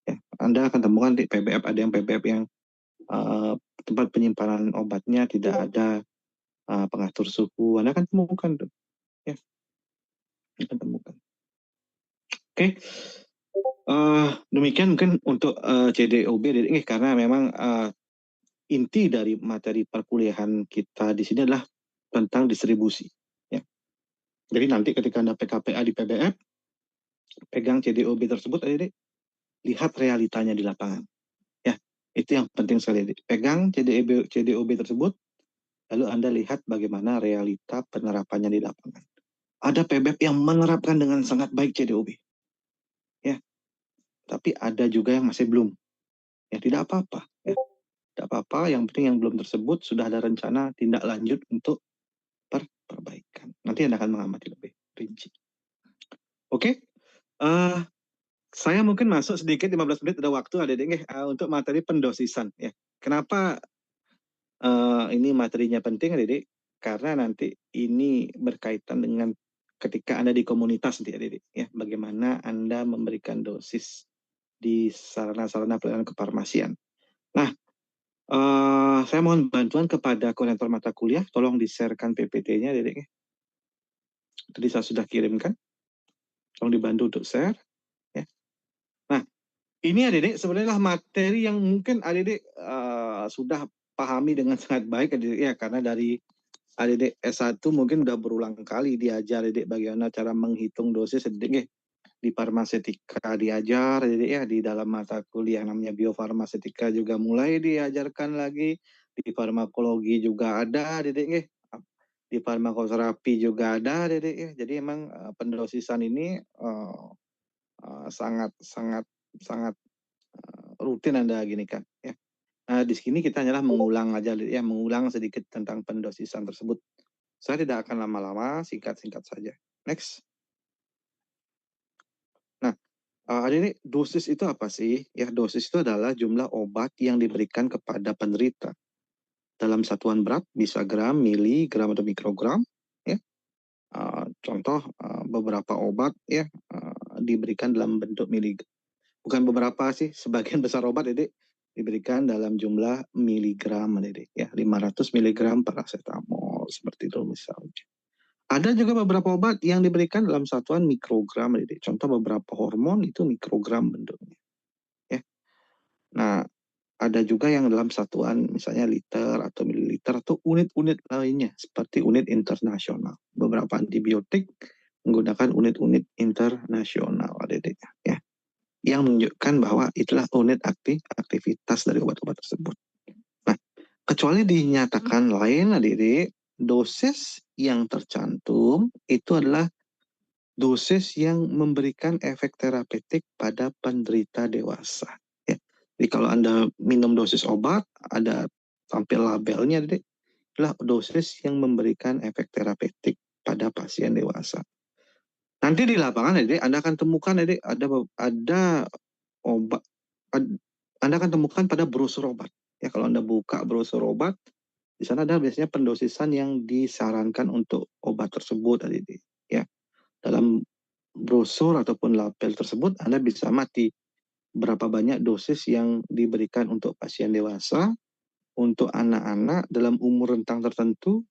Speaker 2: Ya, Anda akan temukan di PBF ada yang PBF yang tempat penyimpanan obatnya tidak ada pengatur suhu. Anda akan temukan tuh, ya, akan temukan. Oke, demikian mungkin untuk CDOB, karena memang inti dari materi perkuliahan kita di sini adalah tentang distribusi. Ya. Jadi nanti ketika Anda PKPA di PBF, pegang CDOB tersebut, Adik, lihat realitanya di lapangan. Ya, itu yang penting sekali, Adik. Pegang CDOB tersebut, lalu Anda lihat bagaimana realita penerapannya di lapangan. Ada PBF yang menerapkan dengan sangat baik CDOB. Ya. Tapi ada juga yang masih belum. Ya, tidak apa-apa. Ya. Tidak apa-apa, yang penting yang belum tersebut sudah ada rencana tindak lanjut untuk perbaikan. Nanti Anda akan mengamati lebih rinci. Oke, saya mungkin masuk sedikit 15 menit ada waktu Adik untuk materi pendosisan. Ya. Kenapa ini materinya penting Adik? Karena nanti ini berkaitan dengan ketika Anda di komunitas Adik, ya, bagaimana Anda memberikan dosis di sarana-sarana pelayanan kefarmasian. Nah, saya mohon bantuan kepada koordinator mata kuliah, tolong di-share-kan PPT-nya Adik. Tadi saya sudah kirimkan. Tolong dibantu untuk share. Ya. Nah, ini Adik sebenarnya materi yang mungkin Adik sudah pahami dengan sangat baik Adik, ya, karena dari Adik S1 mungkin udah berulang kali diajar Adik bagaimana cara menghitung dosis Adik. Di farmasetika diajar Adik, ya, di dalam mata kuliah namanya biofarmasetika juga mulai diajarkan lagi, di farmakologi juga ada Adik, di farmakoterapi juga ada Adik, ya. Jadi emang pendosisan ini sangat rutin Anda gini kan, ya. Nah, di sini kita hanyalah mengulang aja, ya, mengulang sedikit tentang pendosisan tersebut. Saya tidak akan lama-lama, singkat-singkat saja. Next. Nah, Adik, dosis itu apa sih? Ya, dosis itu adalah jumlah obat yang diberikan kepada penderita. Dalam satuan berat bisa gram, mili, gram atau mikrogram, ya. Contoh beberapa obat, ya, diberikan dalam bentuk miligram. Bukan beberapa sih, sebagian besar obat Adik diberikan dalam jumlah miligram Adik, ya, 500 miligram paracetamol seperti itu misalnya. Ada juga beberapa obat yang diberikan dalam satuan mikrogram Adik. Contoh beberapa hormon itu mikrogram bentuknya, ya. Nah, ada juga yang dalam satuan misalnya liter atau mililiter atau unit-unit lainnya seperti unit internasional. Beberapa antibiotik menggunakan unit-unit internasional Adik, ya, yang menunjukkan bahwa itulah unit aktivitas dari obat-obat tersebut. Nah, kecuali dinyatakan lain Adik, dosis yang tercantum itu adalah dosis yang memberikan efek terapeutik pada penderita dewasa. Ya. Jadi kalau Anda minum dosis obat, ada tampil labelnya, Adik, adalah dosis yang memberikan efek terapeutik pada pasien dewasa. Nanti di lapangan, Adik, Anda akan temukan, Adik, ada obat. Anda akan temukan pada brosur obat. Ya, kalau Anda buka brosur obat, di sana ada biasanya pendosisan yang disarankan untuk obat tersebut, Adik. Ya. Dalam brosur ataupun label tersebut, Anda bisa amati berapa banyak dosis yang diberikan untuk pasien dewasa, untuk anak-anak dalam umur rentang tertentu,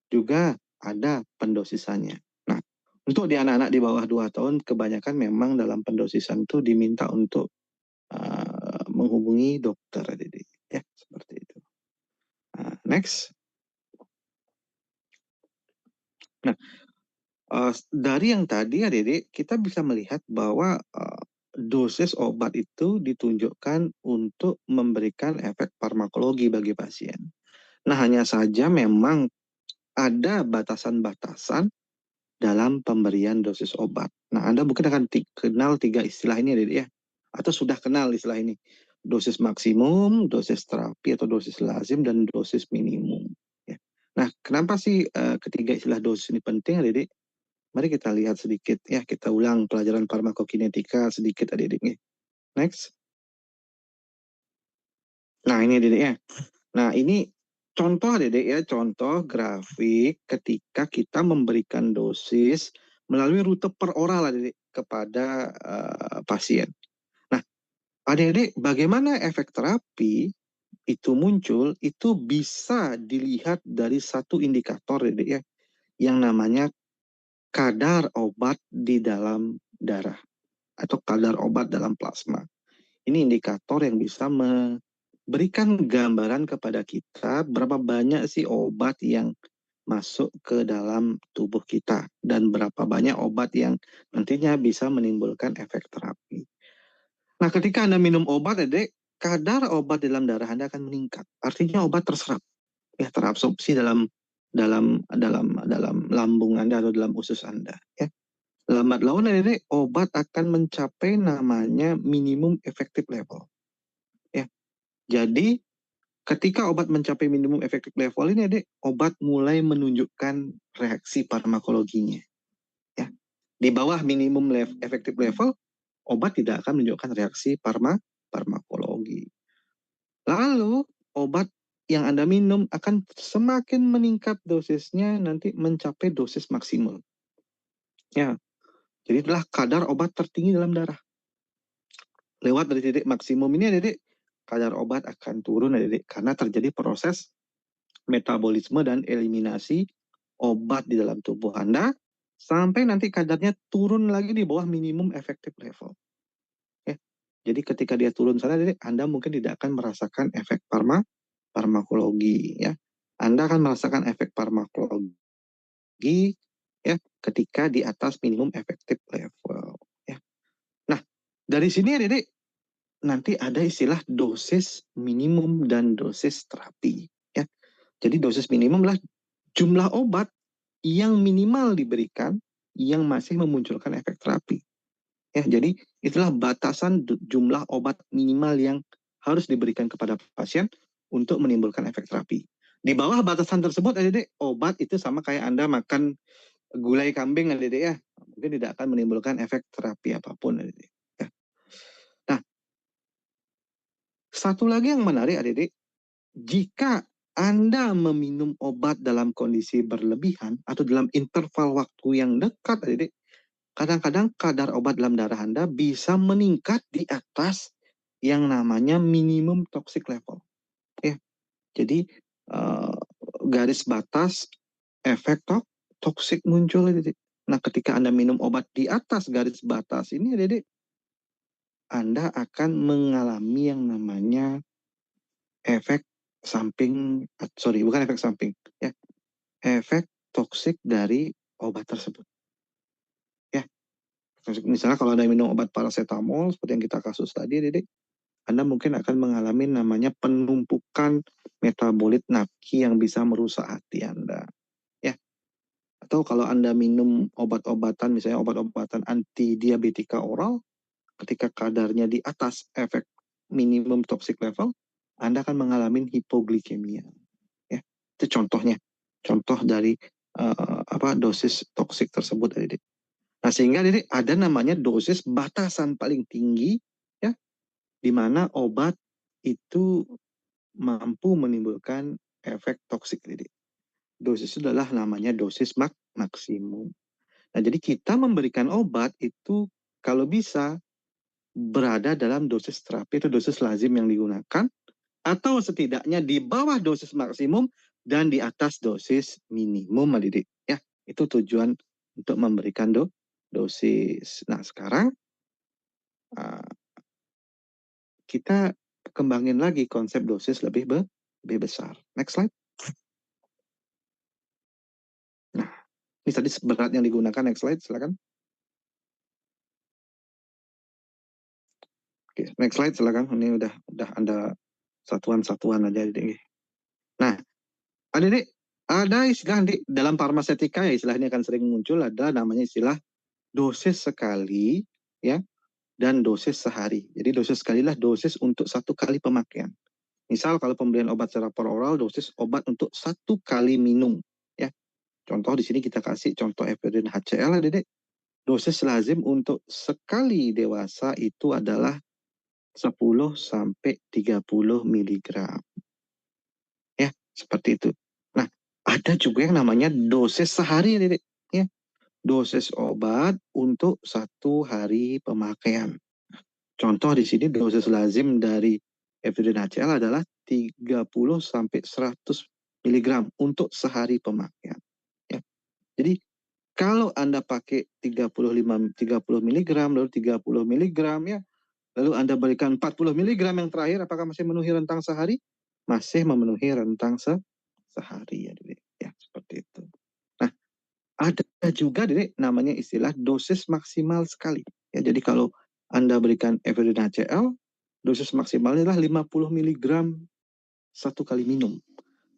Speaker 2: juga ada pendosisannya. Nah, untuk di anak-anak di bawah 2 tahun, kebanyakan memang dalam pendosisan itu diminta untuk menghubungi dokter, ya, seperti itu. Nah, next. Nah, dari yang tadi Adik, kita bisa melihat bahwa dosis obat itu ditunjukkan untuk memberikan efek farmakologi bagi pasien. Nah, hanya saja memang ada batasan-batasan dalam pemberian dosis obat. Nah, Anda mungkin akan kenal 3 istilah ini ya, atau sudah kenal istilah ini. Dosis maksimum, dosis terapi atau dosis lazim, dan dosis minimum. Ya. Nah, kenapa sih ketiga istilah dosis ini penting, adik-adik? Mari kita lihat sedikit ya, kita ulang pelajaran farmakokinetika sedikit, adik-adik. Next. Nah, ini adik ya. Nah, ini contoh adik ya, contoh grafik ketika kita memberikan dosis melalui rute peroral adik kepada pasien. Nah, adik-adik, bagaimana efek terapi itu muncul, itu bisa dilihat dari satu indikator adik ya, yang namanya kadar obat di dalam darah atau kadar obat dalam plasma. Ini indikator yang bisa memberikan gambaran kepada kita berapa banyak sih obat yang masuk ke dalam tubuh kita dan berapa banyak obat yang nantinya bisa menimbulkan efek terapi. Nah, ketika Anda minum obat, adik, kadar obat dalam darah Anda akan meningkat. Artinya obat terserap, ya, terabsorpsi dalam lambung Anda atau dalam usus Anda, ya. Lambat laun, adik, obat akan mencapai namanya minimum effective level. Ya. Jadi, ketika obat mencapai minimum effective level ini, adik, obat mulai menunjukkan reaksi farmakologinya. Ya. Di bawah minimum effective level, obat tidak akan menunjukkan reaksi farmakologi. Lalu, obat yang Anda minum akan semakin meningkat dosisnya, nanti mencapai dosis maksimal. Ya. Jadi itulah kadar obat tertinggi dalam darah. Lewat dari titik maksimum ini, adik, kadar obat akan turun, adik, karena terjadi proses metabolisme dan eliminasi obat di dalam tubuh Anda sampai nanti kadarnya turun lagi di bawah minimum effective level. Ya. Jadi ketika dia turun sana, adik, Anda mungkin tidak akan merasakan efek farmakologi. Ya. Anda akan merasakan efek farmakologi ya ketika di atas minimum effective level. Ya. Nah, dari sini, adik, nanti ada istilah dosis minimum dan dosis terapi. Ya. Jadi dosis minimum adalah jumlah obat yang minimal diberikan yang masih memunculkan efek terapi. Ya, jadi itulah batasan jumlah obat minimal yang harus diberikan kepada pasien untuk menimbulkan efek terapi. Di bawah batasan tersebut, adik, obat itu sama kayak Anda makan gulai kambing, adik ya. Mungkin tidak akan menimbulkan efek terapi apapun, adik. Ya. Nah, satu lagi yang menarik, adik, jika Anda meminum obat dalam kondisi berlebihan atau dalam interval waktu yang dekat, adik, kadang-kadang kadar obat dalam darah Anda bisa meningkat di atas yang namanya minimum toxic level. Ya. Jadi garis batas efek toksik muncul, adik. Nah, ketika Anda minum obat di atas garis batas ini, adik, Anda akan mengalami yang namanya efek samping, bukan efek samping, ya, efek toksik dari obat tersebut. Ya, misalnya kalau Anda minum obat paracetamol seperti yang kita kasus tadi, adik, Anda mungkin akan mengalami namanya penumpukan metabolit nafki yang bisa merusak hati Anda. Ya. Atau kalau Anda minum obat-obatan, misalnya obat-obatan anti diabetika oral, ketika kadarnya di atas efek minimum toxic level, Anda akan mengalami hipoglikemia. Ya, itu contohnya, contoh dari dosis toksik tersebut, adik. Nah, sehingga adik ada namanya dosis batasan paling tinggi, ya, di mana obat itu mampu menimbulkan efek toksik, adik. Dosis itu adalah namanya dosis maksimum. Nah, jadi kita memberikan obat itu kalau bisa berada dalam dosis terapi atau dosis lazim yang digunakan, atau setidaknya di bawah dosis maksimum dan di atas dosis minimum, adik. Ya, itu tujuan untuk memberikan dosis. Nah, sekarang kita kembangin lagi konsep dosis lebih besar. Next slide. Nah, ini tadi berat yang digunakan. Next slide, silakan. Oke, next slide silakan. Ini udah ada satuan-satuan aja adik. Nah, adik ada istilah di dalam farmasetika ya, istilah ini akan sering muncul, ada namanya istilah dosis sekali ya dan dosis sehari. Jadi dosis sekali lah dosis untuk 1 kali pemakaian. Misal kalau pemberian obat secara per oral, dosis obat untuk 1 kali minum ya. Contoh di sini kita kasih contoh ephedrine HCl adik. Dosis lazim untuk sekali dewasa itu adalah 10 sampai 30 mg. Ya, seperti itu. Nah, ada juga yang namanya dosis sehari adik ya. Dosis obat untuk 1 hari pemakaian. Contoh di sini dosis lazim dari ephedrine HCl adalah 30 sampai 100 mg untuk sehari pemakaian. Ya. Jadi kalau Anda pakai 30 mg lalu 30 mg ya, lalu Anda berikan 40 mg yang terakhir, apakah masih memenuhi rentang sehari? Masih memenuhi rentang sehari ya, Dede. Ya, seperti itu. Nah, ada juga Dede namanya istilah dosis maksimal sekali. Ya, jadi kalau Anda berikan ephedrine HCl, dosis maksimalnya adalah 50 mg 1 kali minum.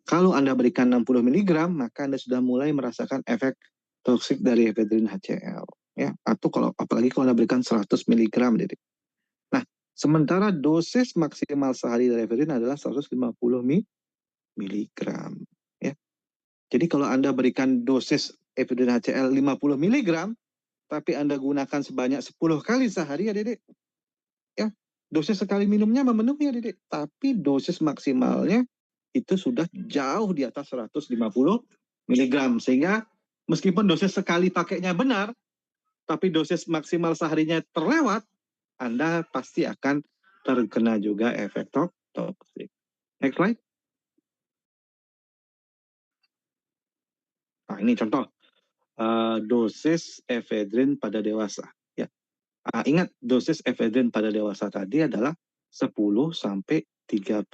Speaker 2: Kalau Anda berikan 60 mg, maka Anda sudah mulai merasakan efek toksik dari ephedrine HCl. Ya, atau apalagi kalau Anda berikan 100 mg. Dede. Nah, sementara dosis maksimal sehari dari ephedrine adalah 150 mg. Ya. Jadi kalau Anda berikan dosis ephedrine HCl 50 mg, tapi Anda gunakan sebanyak 10 kali sehari ya Dedek. Ya, dosis sekali minumnya memenuhi ya Dedek. Tapi dosis maksimalnya itu sudah jauh di atas 150 mg. Sehingga meskipun dosis sekali pakainya benar, tapi dosis maksimal seharinya terlewat, Anda pasti akan terkena juga efek toksik. Next slide. Nah, ini contoh dosis ephedrine pada dewasa. Ya. Ingat, dosis ephedrine pada dewasa tadi adalah 10 sampai 30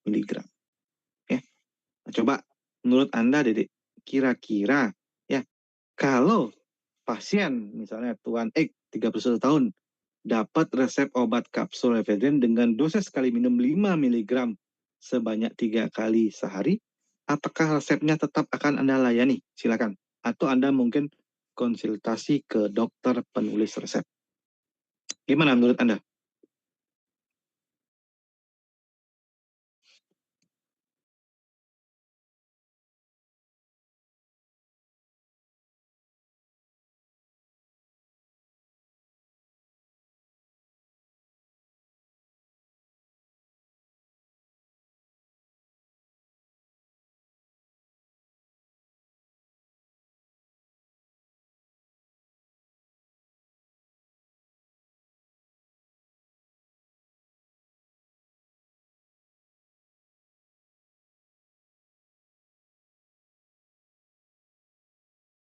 Speaker 2: mg. Ya. Nah, coba menurut Anda, Dedek, kira-kira ya kalau pasien misalnya Tuan X 31 tahun dapat resep obat kapsul ephedrine dengan dosis sekali minum 5 mg sebanyak 3 kali sehari, apakah resepnya tetap akan Anda layani? Silakan. Atau Anda mungkin konsultasi ke dokter penulis resep. Gimana menurut Anda?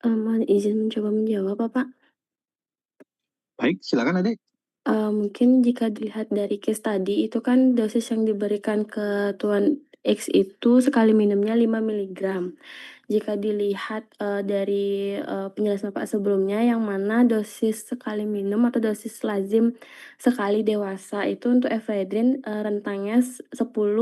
Speaker 10: Mohon izin mencoba menjawab, Bapak.
Speaker 2: Baik, silakan Adik.
Speaker 10: Mungkin jika dilihat dari case tadi, itu kan dosis yang diberikan ke Tuan X itu sekali minumnya 5 mg. Jika dilihat dari penjelasan Bapak sebelumnya, yang mana dosis sekali minum atau dosis lazim sekali dewasa itu untuk ephedrine rentangnya 10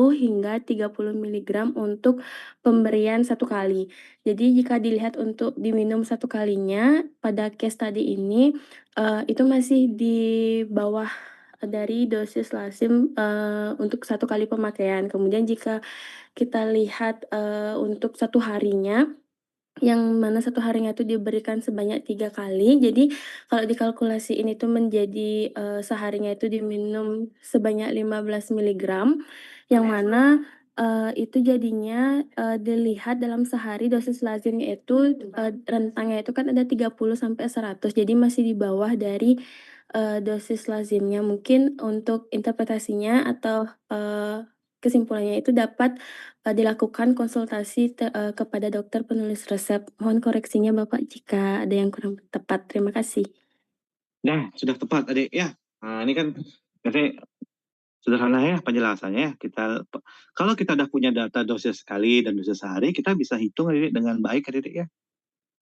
Speaker 10: hingga 30 mg untuk pemberian 1 kali. Jadi jika dilihat untuk diminum 1 kalinya, pada case tadi ini itu masih di bawah dari dosis lazim untuk 1 kali pemakaian. Kemudian jika kita lihat untuk 1 harinya, yang mana 1 harinya itu diberikan sebanyak 3 kali. Jadi kalau dikalkulasiin itu menjadi seharinya itu diminum sebanyak 15 mg, yang mana itu jadinya dilihat dalam sehari dosis lazimnya itu rentangnya itu kan ada 30 sampai 100. Jadi masih di bawah dari dosis lazimnya. Mungkin untuk interpretasinya atau kesimpulannya itu dapat dilakukan konsultasi kepada dokter penulis resep. Mohon koreksinya Bapak jika ada yang kurang tepat. Terima kasih.
Speaker 2: Nah, sudah tepat Adik ya. Nah, ini kan jadi sederhana ya penjelasannya. Kalau kita udah punya data dosis sekali dan dosis sehari, kita bisa hitung Adik dengan baik Adik ya.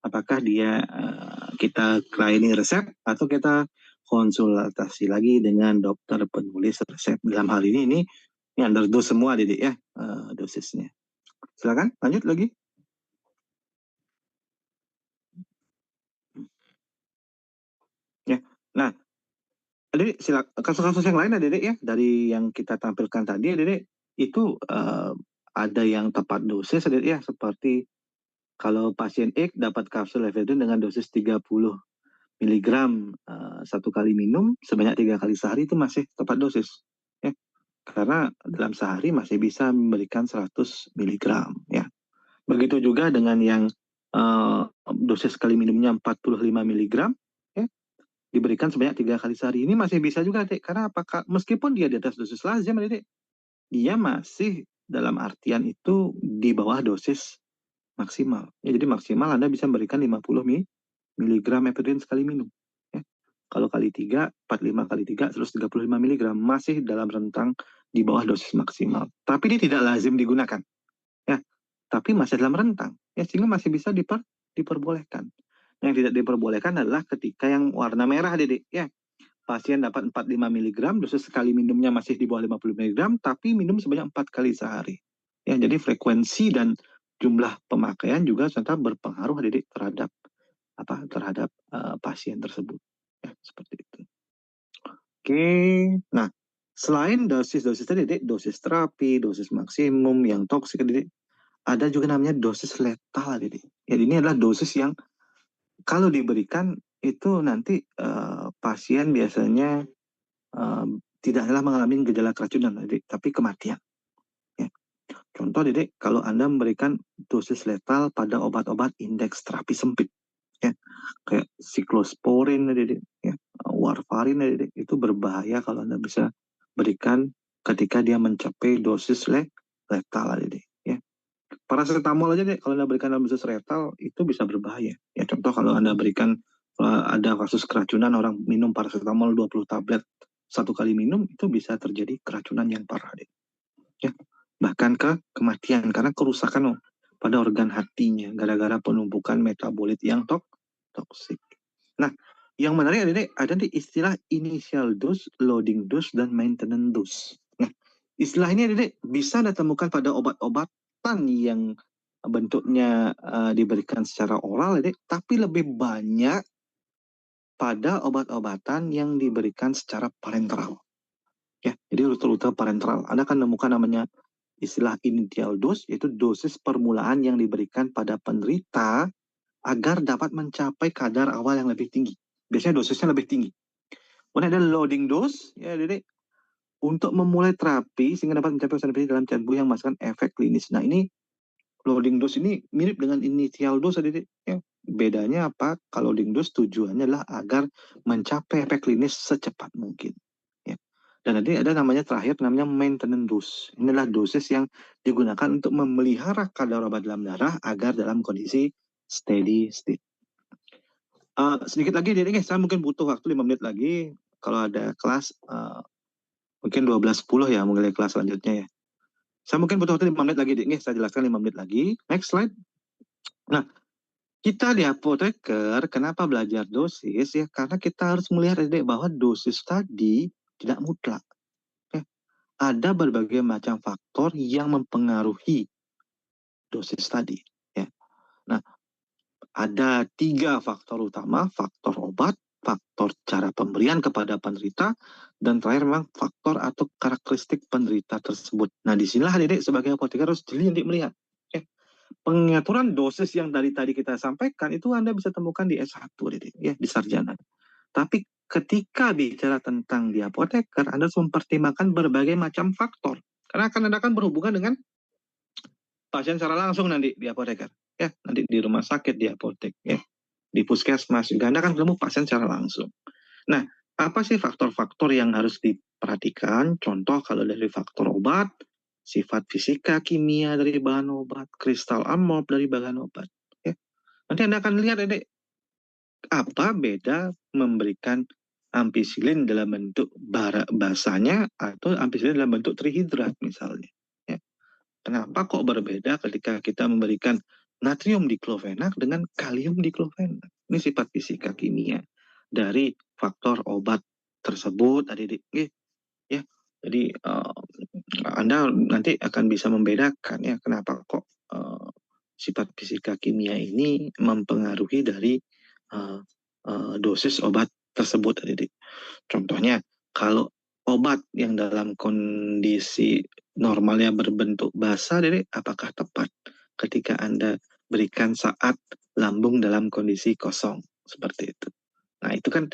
Speaker 2: Apakah dia kita layani resep atau kita konsultasi lagi dengan dokter penulis resep. Dalam hal ini underdose semua Dedek ya, dosisnya. Silakan lanjut lagi. Ya, nah, Dedek kasus-kasus yang lain Dedek ya, dari yang kita tampilkan tadi Dedek, itu ada yang tepat dosis Dedek ya, seperti kalau pasien X dapat kapsul Efedrin dengan dosis 30 mg satu kali minum sebanyak 3 kali sehari, itu masih tepat dosis ya, karena dalam sehari masih bisa memberikan 100 mg ya. Begitu juga dengan yang dosis kali minumnya 45 mg ya, diberikan sebanyak 3 kali sehari, ini masih bisa juga Dek, karena apakah meskipun dia di atas dosis lazim Dek, dia masih dalam artian itu di bawah dosis maksimal ya. Jadi maksimal Anda bisa memberikan 50 mg efedrin sekali minum ya. Kalau kali 3, 45 kali 3, 135 mg masih dalam rentang di bawah dosis maksimal. Tapi ini tidak lazim digunakan ya, tapi masih dalam rentang ya, sehingga masih bisa diperbolehkan. Yang tidak diperbolehkan adalah ketika yang warna merah Dedek ya, pasien dapat 45 mg, dosis sekali minumnya masih di bawah 50 mg, tapi minum sebanyak 4 kali sehari ya. Jadi frekuensi dan jumlah pemakaian juga ternyata berpengaruh Dedek terhadap pasien tersebut ya, seperti itu. Oke, nah selain dosis-dosis tadi Dedek, dosis terapi, dosis maksimum yang toksik Dedek, ada juga namanya dosis letal Dedek. Ya, ini adalah dosis yang kalau diberikan itu nanti pasien biasanya tidaklah mengalami gejala keracunan Dedek, tapi kematian ya. Contoh Dedek, kalau Anda memberikan dosis letal pada obat-obat indeks terapi sempit ya, kayak siklosporin Dedek ya, warfarin Dedek, itu berbahaya kalau Anda bisa berikan ketika dia mencapai dosis letal Dedek ya. Paracetamol aja Dek, kalau Anda berikan dalam dosis letal itu bisa berbahaya ya. Contoh kalau Anda berikan ada kasus keracunan, orang minum paracetamol 20 tablet satu kali minum, itu bisa terjadi keracunan yang parah Dek ya, bahkan kematian karena kerusakan pada organ hatinya gara-gara penumpukan metabolit yang toksik. Nah, yang menarik ada di istilah initial dose, loading dose, dan maintenance dose. Nah, istilah ini bisa Anda temukan pada obat-obatan yang bentuknya diberikan secara oral tapi lebih banyak pada obat-obatan yang diberikan secara parenteral. Ya, jadi rute-rute parenteral. Anda akan menemukan namanya istilah initial dose, yaitu dosis permulaan yang diberikan pada penderita agar dapat mencapai kadar awal yang lebih tinggi. Biasanya dosisnya lebih tinggi. Kemudian ada loading dose, ya Dedek, untuk memulai terapi sehingga dapat mencapai efek dalam tubuh yang menghasilkan efek klinis. Nah, ini loading dose ini mirip dengan initial dose Dedek. Ya, bedanya apa? Kalau loading dose tujuannya adalah agar mencapai efek klinis secepat mungkin. Ya. Dan nanti ada namanya terakhir, namanya maintenance dose. Inilah dosis yang digunakan untuk memelihara kadar obat dalam darah agar dalam kondisi steady state. Sedikit lagi Dedek, saya mungkin butuh waktu 5 menit lagi. Kalau ada kelas mungkin 12.10 ya mulai kelas selanjutnya ya. Saya mungkin butuh waktu 5 menit lagi Dedek, saya jelaskan 5 menit lagi. Next slide. Nah, kita di apoteker kenapa belajar dosis ya? Karena kita harus melihat Dedek bahwa dosis tadi tidak mutlak. Ya. Ada berbagai macam faktor yang mempengaruhi dosis tadi ya. Nah, ada 3 faktor utama, faktor obat, faktor cara pemberian kepada penderita, dan terakhir memang faktor atau karakteristik penderita tersebut. Nah, disinilah Dedek sebagai apoteker harus jeli Dedek melihat. Ya. Pengaturan dosis yang tadi kita sampaikan itu Anda bisa temukan di S1 Dedek, ya, di sarjana. Tapi ketika bicara tentang di apoteker, Anda harus mempertimbangkan berbagai macam faktor. Karena Anda akan berhubungan dengan pasien secara langsung nanti di apoteker. Ya, nanti di rumah sakit, di apotek, ya, di puskesmas, Anda akan ketemu pasien secara langsung. Nah, apa sih faktor-faktor yang harus diperhatikan? Contoh kalau dari faktor obat, sifat fisika, kimia dari bahan obat, kristal amorf dari bahan obat. Ya. Nanti Anda akan lihat Dedek, apa beda memberikan ampicillin dalam bentuk basanya atau ampicillin dalam bentuk trihidrat misalnya. Ya. Kenapa kok berbeda ketika kita memberikan natrium diklofenak dengan kalium diklofenak? Ini sifat fisika kimia dari faktor obat tersebut adik-adik. Ya. Jadi Anda nanti akan bisa membedakan ya kenapa kok sifat fisika kimia ini mempengaruhi dari dosis obat tersebut adik-adik. Contohnya kalau obat yang dalam kondisi normalnya berbentuk basa, adik-adik, apakah tepat ketika Anda berikan saat lambung dalam kondisi kosong seperti itu. Nah, itu kan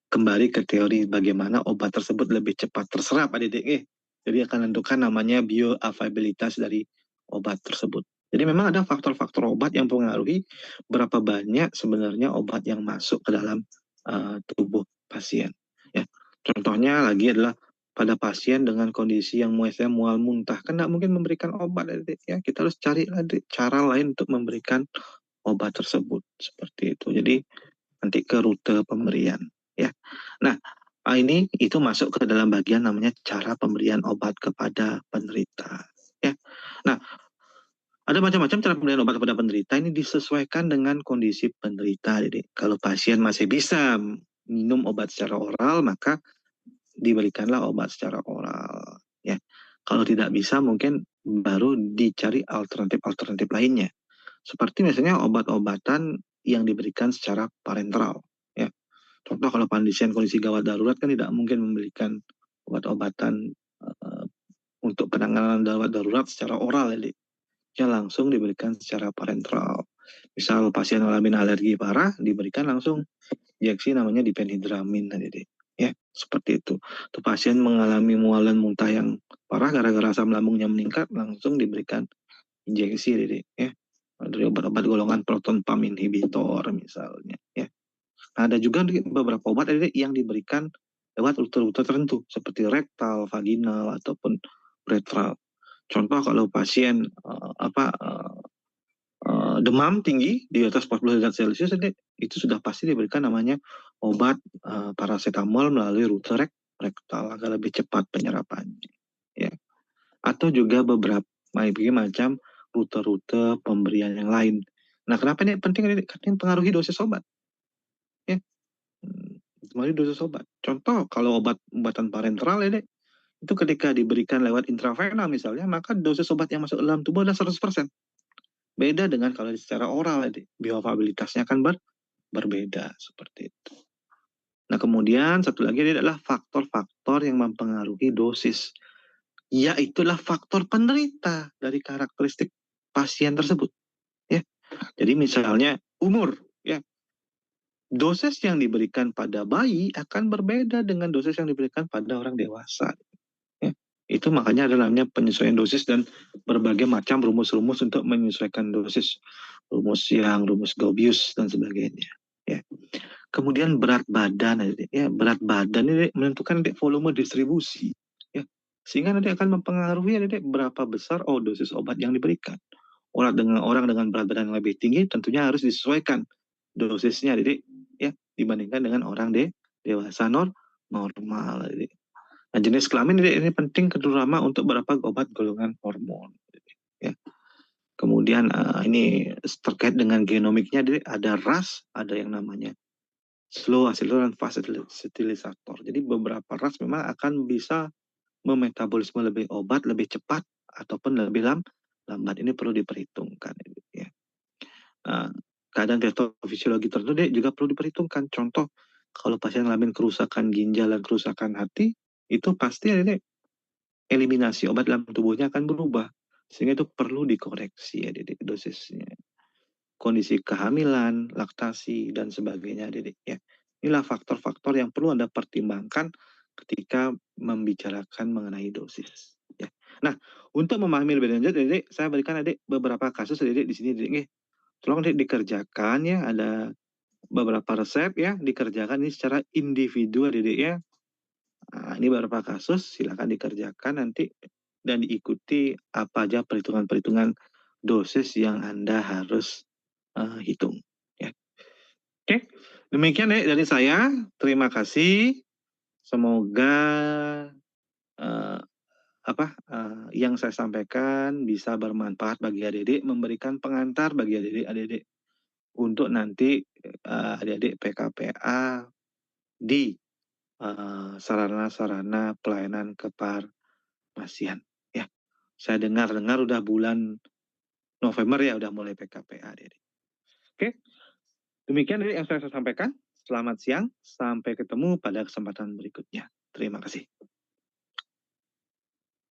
Speaker 2: kembali ke teori bagaimana obat tersebut lebih cepat terserap adik-adik. Jadi akan menentukan namanya bioavailabilitas dari obat tersebut. Jadi memang ada faktor-faktor obat yang mempengaruhi berapa banyak sebenarnya obat yang masuk ke dalam tubuh pasien. Ya, contohnya lagi adalah pada pasien dengan kondisi yang mual muntah, kan tidak mungkin memberikan obat, adik. Ya, kita harus cari cara lain untuk memberikan obat tersebut seperti itu. Jadi nanti ke rute pemberian. Ya, nah ini itu masuk ke dalam bagian namanya cara pemberian obat kepada penderita. Ya, nah ada macam-macam cara pemberian obat kepada penderita, ini disesuaikan dengan kondisi penderita. Jadi kalau pasien masih bisa minum obat secara oral, maka diberikanlah obat secara oral. Ya, kalau tidak bisa mungkin baru dicari alternatif-alternatif lainnya. Seperti misalnya obat-obatan yang diberikan secara parenteral. Ya, contoh kalau pasien kondisi gawat darurat kan tidak mungkin memberikan obat-obatan untuk penanganan gawat darurat secara oral, ya, langsung diberikan secara parenteral. Misal pasien mengalami alergi parah, diberikan langsung injeksi namanya diphenhidramin, ya seperti itu. Tuh pasien mengalami mual dan muntah yang parah gara-gara asam lambungnya meningkat, langsung diberikan injeksi, ya dari obat-obat golongan proton pump inhibitor misalnya, ya. Nah, ada juga beberapa obat yang diberikan lewat rute-rute tertentu seperti rektal, vaginal ataupun uretral. Contoh kalau pasien demam tinggi di atas 40 derajat Celcius, itu sudah pasti diberikan namanya obat paracetamol melalui rute rektal agar lebih cepat penyerapannya. Ya. Atau juga beberapa macam rute-rute pemberian yang lain. Nah, kenapa ini penting? Karena mempengaruhi dosis obat. Ya. Mempengaruhi dosis obat. Contoh kalau obatan parenteral itu ketika diberikan lewat intravena misalnya, maka dosis obat yang masuk dalam tubuh adalah 100%. Beda dengan kalau secara oral, bioavailabilitasnya akan berbeda seperti itu. Nah, kemudian satu lagi adalah faktor-faktor yang mempengaruhi dosis, yaitulah faktor penderita dari karakteristik pasien tersebut. Ya, jadi misalnya umur, ya, dosis yang diberikan pada bayi akan berbeda dengan dosis yang diberikan pada orang dewasa. Itu makanya ada namanya penyesuaian dosis dan berbagai macam rumus-rumus untuk menyesuaikan dosis. Rumus Yang, rumus Gaussian dan sebagainya. Ya. Kemudian berat badan, ya, berat badan ini menentukan volume distribusi. Ya. Sehingga nanti akan mempengaruhi berapa besar dosis obat yang diberikan. Orang dengan berat badan yang lebih tinggi tentunya harus disesuaikan dosisnya, ya, dibandingkan dengan orang dewasa normal. Nah, jenis kelamin ini penting terutama untuk beberapa obat golongan hormon. Ya. Kemudian ini terkait dengan genomiknya, ada ras, ada yang namanya slow accelerator dan fast accelerator. Jadi beberapa ras memang akan bisa memetabolisme lebih obat lebih cepat ataupun lebih lambat. Ini perlu diperhitungkan. Ya. Keadaan fisiologi tertentu juga perlu diperhitungkan. Contoh kalau pasien mengalami kerusakan ginjal dan kerusakan hati, itu pasti eliminasi obat dalam tubuhnya akan berubah. Sehingga itu perlu dikoreksi dosisnya. Kondisi kehamilan, laktasi, dan sebagainya. Ya. Inilah faktor-faktor yang perlu Anda pertimbangkan ketika membicarakan mengenai dosis. Ya. Nah, untuk memahami lebih lanjut, saya berikan beberapa kasus di sini. Tolong dikerjakan ya, ada beberapa resep ya, dikerjakan ini secara individu ya. Nah, ini beberapa kasus, silakan dikerjakan nanti dan diikuti apa aja perhitungan-perhitungan dosis yang Anda harus hitung. Ya. Oke, demikian dari saya. Terima kasih. Semoga yang saya sampaikan bisa bermanfaat bagi adik-adik, memberikan pengantar bagi adik-adik untuk nanti adik-adik PKPA di sarana-sarana pelayanan kefarmasian. Ya, saya dengar-dengar udah bulan November ya udah mulai PKPA, Dede. Oke, demikian yang saya sampaikan. Selamat siang, sampai ketemu pada kesempatan berikutnya. Terima kasih.